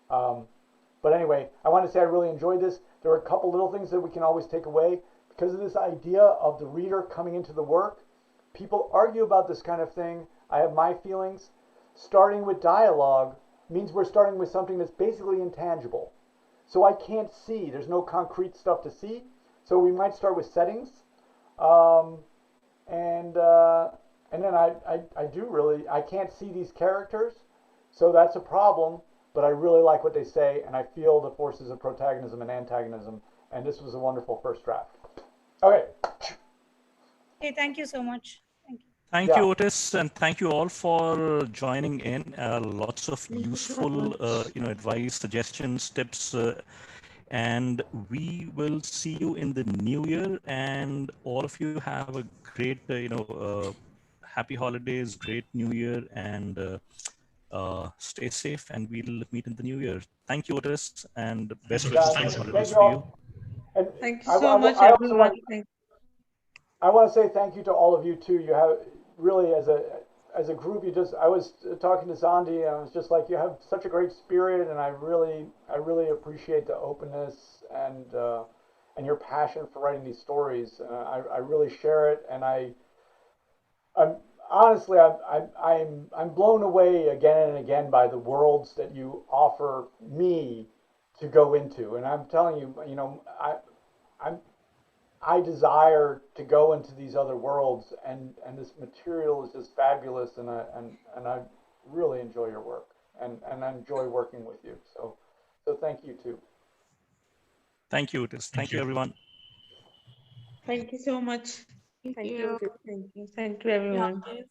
But anyway, I want to say I really enjoyed this. There are a couple little things that we can always take away because of this idea of the reader coming into the work. People argue about this kind of thing. I have my feelings. Starting with dialogue means we're starting with something that's basically intangible. So I can't see. There's no concrete stuff to see. So we might start with settings, um, and then I do really, I can't see these characters, so that's a problem. But I really like what they say, and I feel the forces of protagonism and antagonism. And this was a wonderful first draft. Okay. Okay, thank you so much. Thank you. Thank you, Otis, and thank you all for joining in. Lots of useful, advice, suggestions, tips, and we will see you in the new year. And all of you have a great, happy holidays, great new year, and stay safe. And we'll meet in the new year. Thank you, Otis, and Thanks, best Otis. wishes for Thanks, the everyone. Thank holidays you for you. all. And Thank you so much, I also everyone. I want to say thank you to all of you too. You have really, as a group, I was talking to Zandi, and I was just like, you have such a great spirit, and I really appreciate the openness and your passion for writing these stories. I really share it, and I'm honestly, I'm blown away again and again by the worlds that you offer me to go into, and I'm telling you, I'm I desire to go into these other worlds, and this material is just fabulous, and I really enjoy your work, and I enjoy working with you. So thank you too. Thank you, Otis. Thank you, everyone. Thank you so much. Thank Thank you. you. Thank you. Thank you, everyone. Happy